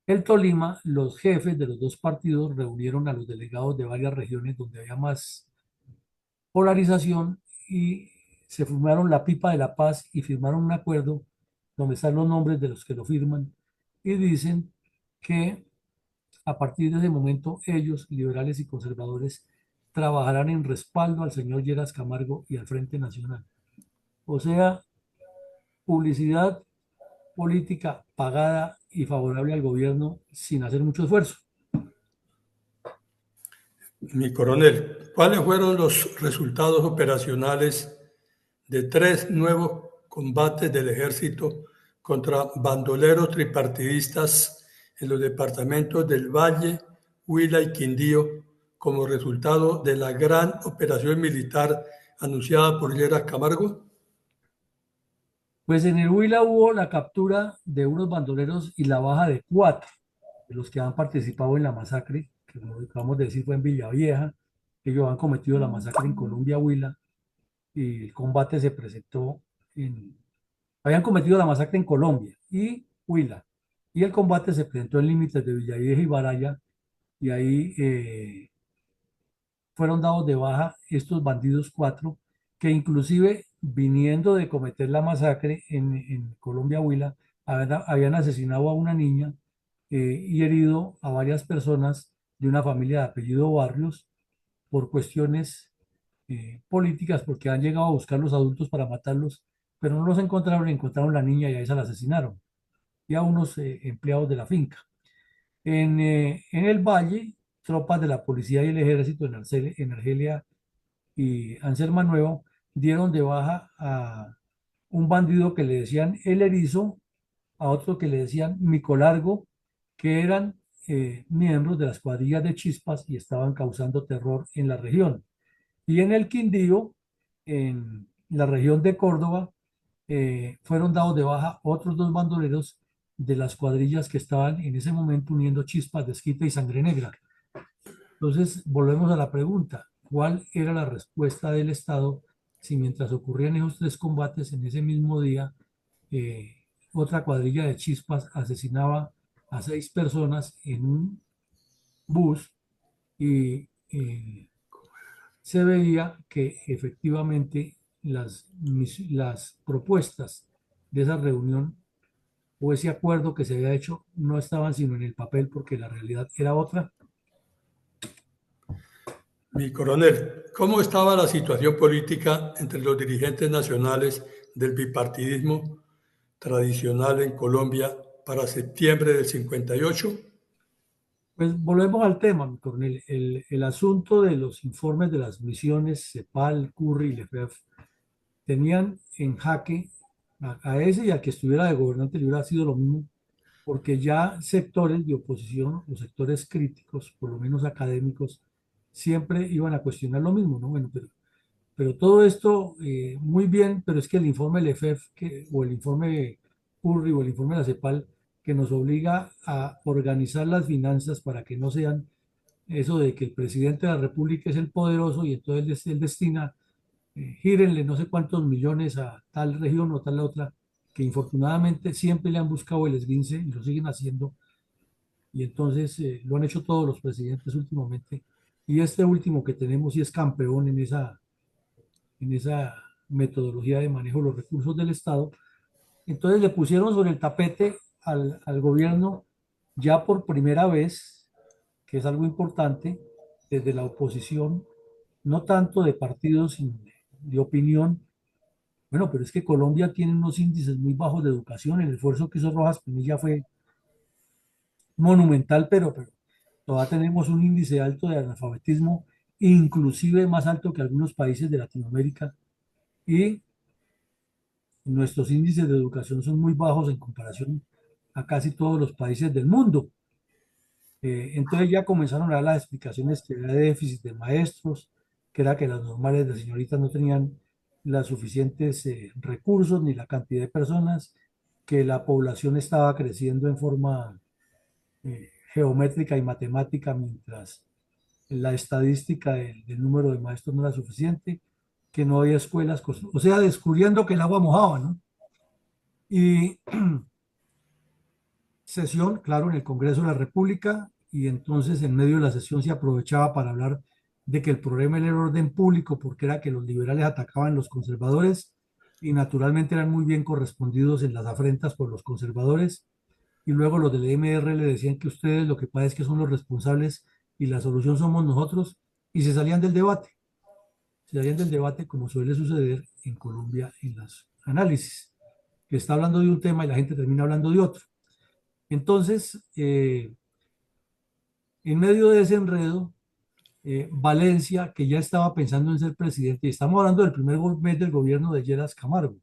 Speaker 1: el Tolima, los jefes de los dos partidos reunieron a los delegados de varias regiones donde había más polarización y se firmaron la pipa de la paz y firmaron un acuerdo donde están los nombres de los que lo firman y dicen que a partir de ese momento ellos, liberales y conservadores, trabajarán en respaldo al señor Lleras Camargo y al Frente Nacional. O sea, publicidad política pagada y favorable al gobierno sin hacer mucho esfuerzo.
Speaker 4: Mi coronel, ¿cuáles fueron los resultados operacionales de 3 nuevos combates del ejército contra bandoleros tripartidistas en los departamentos del Valle, Huila y Quindío como resultado de la gran operación militar anunciada por Lleras Camargo?
Speaker 1: Pues en el Huila hubo la captura de unos bandoleros y la baja de 4 de los que han participado en la masacre, que como acabamos de decir fue en Villavieja. Ellos han cometido la masacre en Colombia, Huila, y el combate se presentó en... Habían cometido la masacre en Colombia y Huila, y el combate se presentó en límites de Villavieja y Baraya, y ahí fueron dados de baja estos bandidos 4, que inclusive viniendo de cometer la masacre en Colombia, Huila, habían asesinado a una niña y herido a varias personas de una familia de apellido Barrios por cuestiones políticas, porque han llegado a buscar los adultos para matarlos, pero no los encontraron, encontraron la niña y a esa la asesinaron, y a unos empleados de la finca. En el Valle, tropas de la policía y el ejército en Argelia y Anselma dieron de baja a un bandido que le decían el Erizo, a otro que le decían Micolargo, que eran miembros de las cuadrillas de Chispas y estaban causando terror en la región. Y en el Quindío, en la región de Córdoba, fueron dados de baja otros dos bandoleros de las cuadrillas que estaban en ese momento uniendo Chispas, Desquite y Sangre Negra. Entonces, volvemos a la pregunta, ¿cuál era la respuesta del Estado si mientras ocurrían esos tres combates en ese mismo día, otra cuadrilla de Chispas asesinaba a 6 personas en un bus y se veía que efectivamente las propuestas de esa reunión o ese acuerdo que se había hecho no estaban sino en el papel porque la realidad era otra?
Speaker 4: Mi coronel, ¿cómo estaba la situación política entre los dirigentes nacionales del bipartidismo tradicional en Colombia para septiembre del 58?
Speaker 1: Pues volvemos al tema, mi coronel. El asunto de los informes de las misiones CEPAL, Curry y Lefebvre tenían en jaque a ese y al que estuviera de gobernante le hubiera sido lo mismo, porque ya sectores de oposición, los sectores críticos, por lo menos académicos, siempre iban a cuestionar lo mismo, ¿no? Bueno, pero todo esto muy bien, pero es que el informe Lefebvre o el informe Curry o el informe de la CEPAL que nos obliga a organizar las finanzas para que no sean eso de que el presidente de la República es el poderoso y entonces él destina, gírenle no sé cuántos millones a tal región o tal otra, que infortunadamente siempre le han buscado el esguince y lo siguen haciendo, y entonces lo han hecho todos los presidentes últimamente, y este último que tenemos sí es campeón en esa metodología de manejo de los recursos del Estado. Entonces le pusieron sobre el tapete al gobierno ya por primera vez, que es algo importante, desde la oposición, no tanto de partidos, sino de opinión. Bueno, pero es que Colombia tiene unos índices muy bajos de educación. El esfuerzo que hizo Rojas Pinilla fue monumental, pero todavía tenemos un índice alto de analfabetismo, inclusive más alto que algunos países de Latinoamérica. Y nuestros índices de educación son muy bajos en comparación a casi todos los países del mundo. Entonces ya comenzaron a dar las explicaciones que era déficit de maestros, que era que las normales de señoritas no tenían los suficientes recursos ni la cantidad de personas, que la población estaba creciendo en forma geométrica y matemática, mientras la estadística del número de maestros no era suficiente, que no había escuelas, o sea, descubriendo que el agua mojaba, ¿no? Y sesión, claro, en el Congreso de la República, y entonces en medio de la sesión se aprovechaba para hablar de que el problema era el orden público, porque era que los liberales atacaban a los conservadores y naturalmente eran muy bien correspondidos en las afrentas por los conservadores, y luego los del MR le decían que ustedes lo que pasa es que son los responsables y la solución somos nosotros, y se salían del debate como suele suceder en Colombia en los análisis, que está hablando de un tema y la gente termina hablando de otro. Entonces, en medio de ese enredo, Valencia, que ya estaba pensando en ser presidente, y estamos hablando del primer mes del gobierno de Lleras Camargo,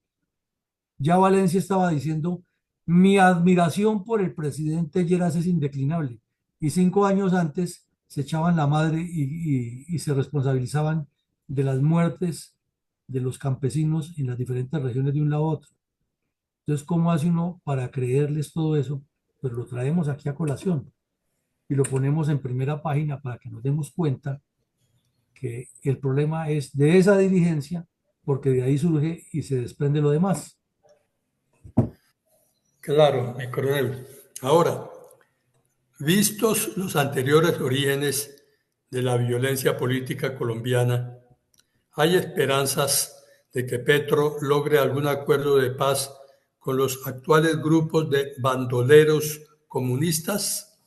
Speaker 1: ya Valencia estaba diciendo, mi admiración por el presidente Lleras es indeclinable. Y 5 años antes se echaban la madre y se responsabilizaban de las muertes de los campesinos en las diferentes regiones de un lado a otro. Entonces, ¿cómo hace uno para creerles todo eso? Pues lo traemos aquí a colación y lo ponemos en primera página para que nos demos cuenta que el problema es de esa dirigencia, porque de ahí surge y se desprende lo demás.
Speaker 4: Claro, mi coronel. Ahora, vistos los anteriores orígenes de la violencia política colombiana, ¿hay esperanzas de que Petro logre algún acuerdo de paz con los actuales grupos de bandoleros comunistas?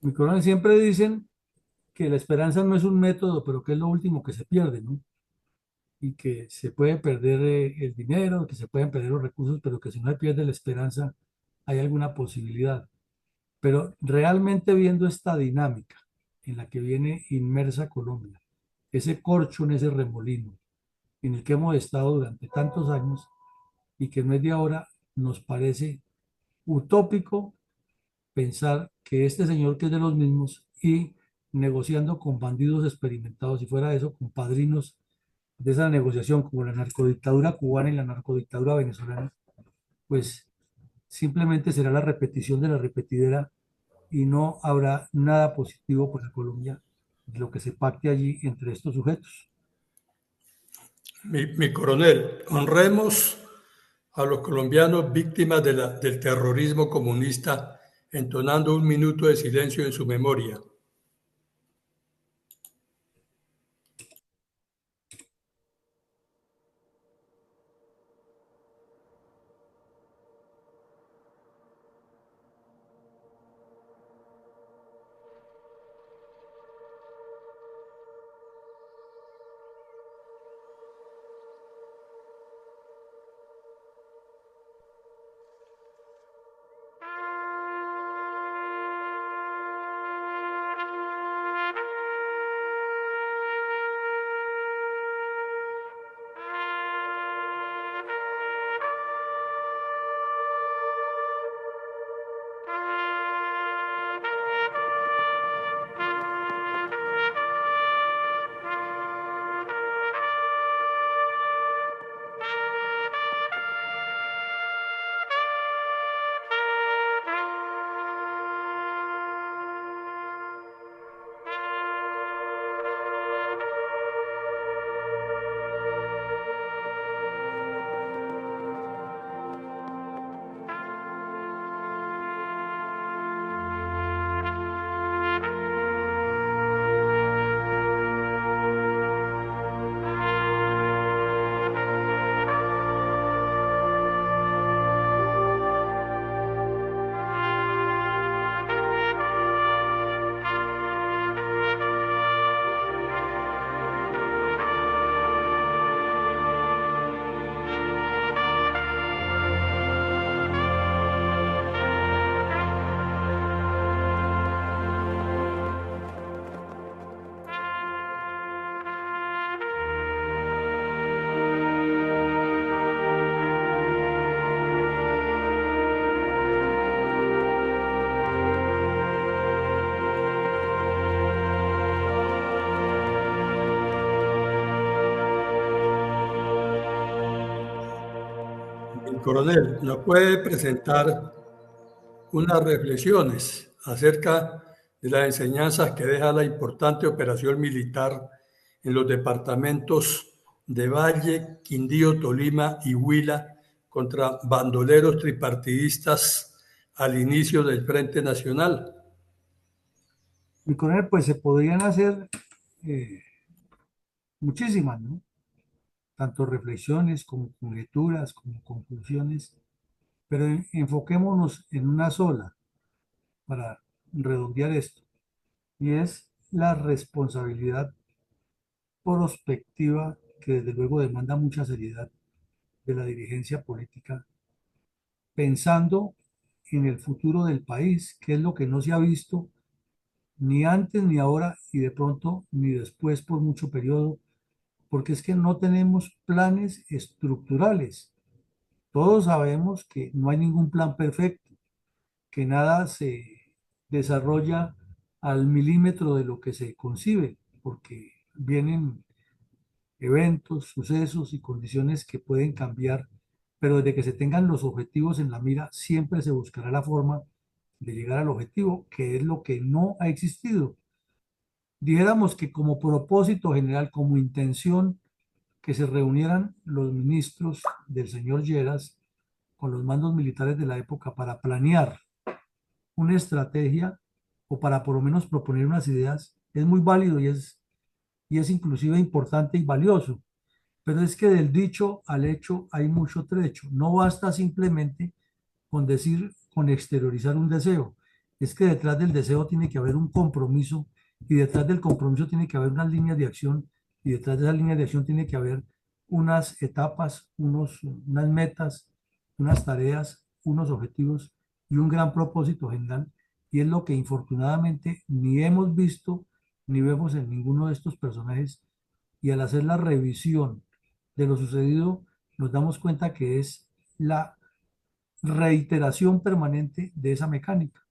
Speaker 1: Mi coronel siempre dicen que la esperanza no es un método, pero que es lo último que se pierde, ¿no? Y que se puede perder el dinero, que se pueden perder los recursos, pero que si no se pierde la esperanza, hay alguna posibilidad. Pero realmente viendo esta dinámica en la que viene inmersa Colombia, ese corcho en ese remolino en el que hemos estado durante tantos años y que no es de ahora, nos parece utópico pensar que este señor que es de los mismos y negociando con bandidos experimentados, y fuera de eso, con padrinos de esa negociación, como la narcodictadura cubana y la narcodictadura venezolana, pues simplemente será la repetición de la repetidera y no habrá nada positivo para Colombia de lo que se pacte allí entre estos sujetos.
Speaker 4: Mi coronel, honremos a los colombianos víctimas del terrorismo comunista, entonando un minuto de silencio en su memoria. Mi coronel, ¿nos puede presentar unas reflexiones acerca de las enseñanzas que deja la importante operación militar en los departamentos de Valle, Quindío, Tolima y Huila contra bandoleros tripartidistas al inicio del Frente Nacional?
Speaker 1: Y con él, pues se podrían hacer muchísimas, ¿no? Tanto reflexiones como conjeturas, como conclusiones, pero enfoquémonos en una sola para redondear esto, y es la responsabilidad prospectiva que desde luego demanda mucha seriedad de la dirigencia política, pensando en el futuro del país, que es lo que no se ha visto ni antes ni ahora y de pronto ni después por mucho periodo, porque es que no tenemos planes estructurales. Todos sabemos que no hay ningún plan perfecto, que nada se desarrolla al milímetro de lo que se concibe, porque vienen eventos, sucesos y condiciones que pueden cambiar, pero desde que se tengan los objetivos en la mira, siempre se buscará la forma de llegar al objetivo, que es lo que no ha existido. Dijéramos que como propósito general, como intención, que se reunieran los ministros del señor Lleras con los mandos militares de la época para planear una estrategia o para por lo menos proponer unas ideas, es muy válido y es inclusive importante y valioso. Pero es que del dicho al hecho hay mucho trecho. No basta simplemente con decir, con exteriorizar un deseo. Es que detrás del deseo tiene que haber un compromiso y detrás del compromiso tiene que haber unas líneas de acción y detrás de esas líneas de acción tiene que haber unas etapas, unas metas, unas tareas, unos objetivos y un gran propósito general. Y es lo que infortunadamente ni hemos visto ni vemos en ninguno de estos personajes. Y al hacer la revisión de lo sucedido, nos damos cuenta que es la reiteración permanente de esa mecánica.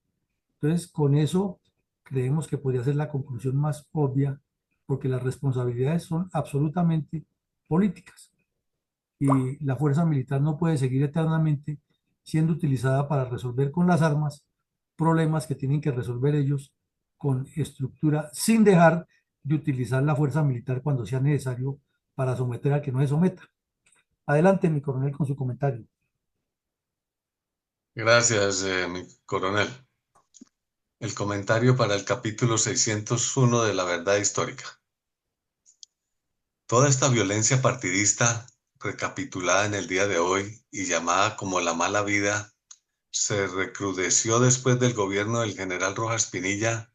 Speaker 1: Entonces, con eso creemos que podría ser la conclusión más obvia, porque las responsabilidades son absolutamente políticas y la fuerza militar no puede seguir eternamente siendo utilizada para resolver con las armas problemas que tienen que resolver ellos con estructura, sin dejar de utilizar la fuerza militar cuando sea necesario para someter al que no se someta. Adelante, mi coronel, con su comentario.
Speaker 2: Gracias, mi coronel. El comentario para el capítulo 601 de la verdad histórica. Toda esta violencia partidista, recapitulada en el día de hoy y llamada como la mala vida, se recrudeció después del gobierno del general Rojas Pinilla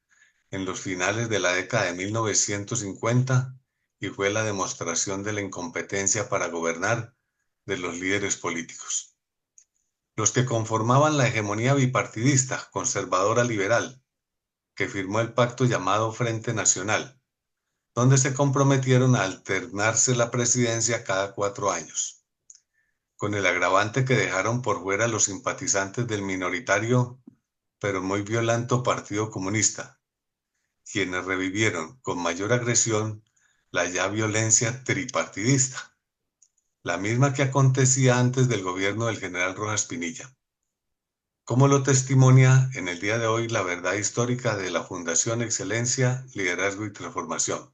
Speaker 2: en los finales de la década de 1950 y fue la demostración de la incompetencia para gobernar de los líderes políticos. Los que conformaban la hegemonía bipartidista, conservadora liberal, que firmó el pacto llamado Frente Nacional, donde se comprometieron a alternarse la presidencia cada 4 años, con el agravante que dejaron por fuera los simpatizantes del minoritario pero muy violento Partido Comunista, quienes revivieron con mayor agresión la ya violencia tripartidista, la misma que acontecía antes del gobierno del general Rojas Pinilla, como lo testimonia en el día de hoy la verdad histórica de la Fundación Excelencia, Liderazgo y Transformación,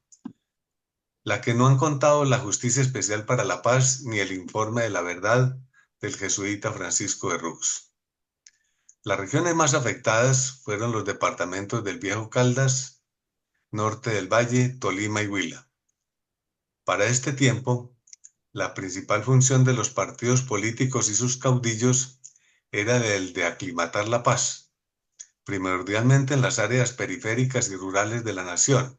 Speaker 2: la que no han contado la Justicia Especial para la Paz ni el informe de la verdad del jesuita Francisco de Rux. Las regiones más afectadas fueron los departamentos del Viejo Caldas, Norte del Valle, Tolima y Huila. Para este tiempo, la principal función de los partidos políticos y sus caudillos era el de aclimatar la paz, primordialmente en las áreas periféricas y rurales de la nación,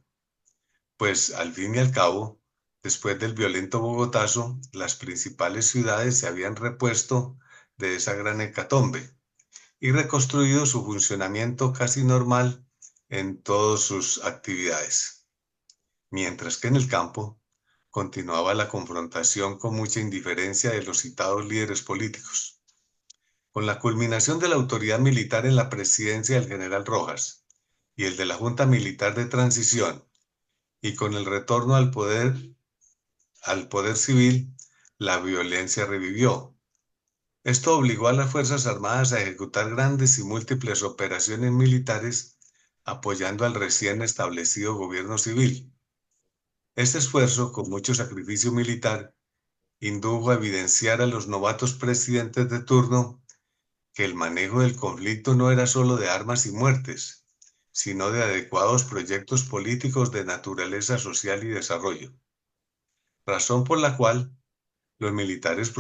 Speaker 2: pues al fin y al cabo, después del violento Bogotazo, las principales ciudades se habían repuesto de esa gran hecatombe y reconstruido su funcionamiento casi normal en todas sus actividades. Mientras que en el campo continuaba la confrontación con mucha indiferencia de los citados líderes políticos. Con la culminación de la autoridad militar en la presidencia del general Rojas y el de la Junta Militar de Transición, y con el retorno al poder civil, la violencia revivió. Esto obligó a las Fuerzas Armadas a ejecutar grandes y múltiples operaciones militares apoyando al recién establecido gobierno civil. Este esfuerzo, con mucho sacrificio militar, indujo a evidenciar a los novatos presidentes de turno que el manejo del conflicto no era solo de armas y muertes, sino de adecuados proyectos políticos de naturaleza social y desarrollo. Razón por la cual los militares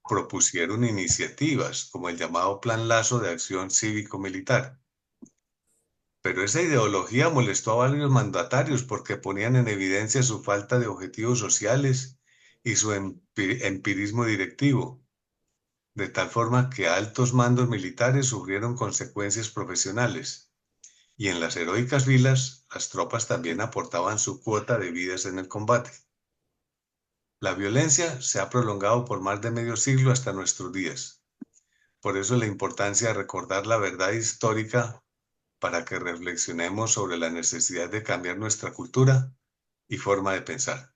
Speaker 2: propusieron iniciativas como el llamado Plan Lazo de Acción Cívico-Militar. Pero esa ideología molestó a varios mandatarios porque ponían en evidencia su falta de objetivos sociales y su empirismo directivo, de tal forma que altos mandos militares sufrieron consecuencias profesionales. Y en las heroicas filas, las tropas también aportaban su cuota de vidas en el combate. La violencia se ha prolongado por más de medio siglo hasta nuestros días. Por eso la importancia de recordar la verdad histórica para que reflexionemos sobre la necesidad de cambiar nuestra cultura y forma de pensar.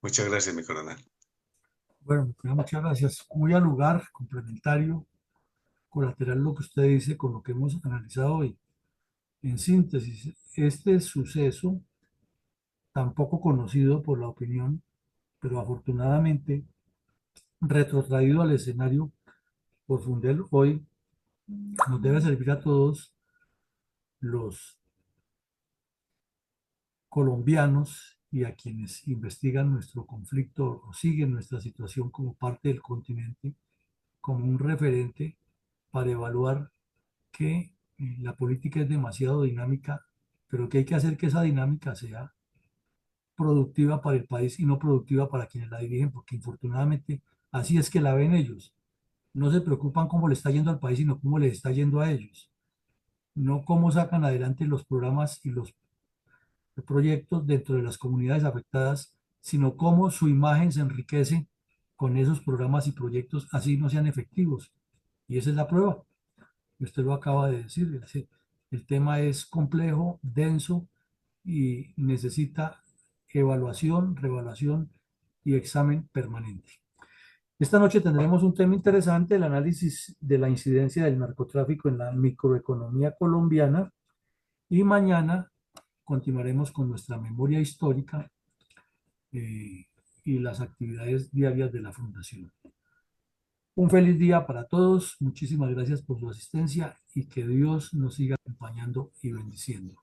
Speaker 2: Muchas gracias, mi coronel.
Speaker 1: Bueno, muchas gracias. Muy al lugar, complementario, colateral lo que usted dice con lo que hemos analizado hoy. En síntesis, este suceso, tan poco conocido por la opinión, pero afortunadamente retrotraído al escenario por Fundel hoy, nos debe servir a todos los colombianos y a quienes investigan nuestro conflicto o siguen nuestra situación como parte del continente, como un referente para evaluar que la política es demasiado dinámica, pero que hay que hacer que esa dinámica sea productiva para el país y no productiva para quienes la dirigen, porque infortunadamente así es que la ven ellos. No se preocupan cómo le está yendo al país, sino cómo les está yendo a ellos. No cómo sacan adelante los programas y los proyectos dentro de las comunidades afectadas, sino cómo su imagen se enriquece con esos programas y proyectos, así no sean efectivos. Y esa es la prueba. Usted lo acaba de decir. El tema es complejo, denso y necesita evaluación, reevaluación y examen permanente. Esta noche tendremos un tema interesante, el análisis de la incidencia del narcotráfico en la microeconomía colombiana, y mañana continuaremos con nuestra memoria histórica y las actividades diarias de la Fundación. Un feliz día para todos, muchísimas gracias por su asistencia y que Dios nos siga acompañando y bendiciendo.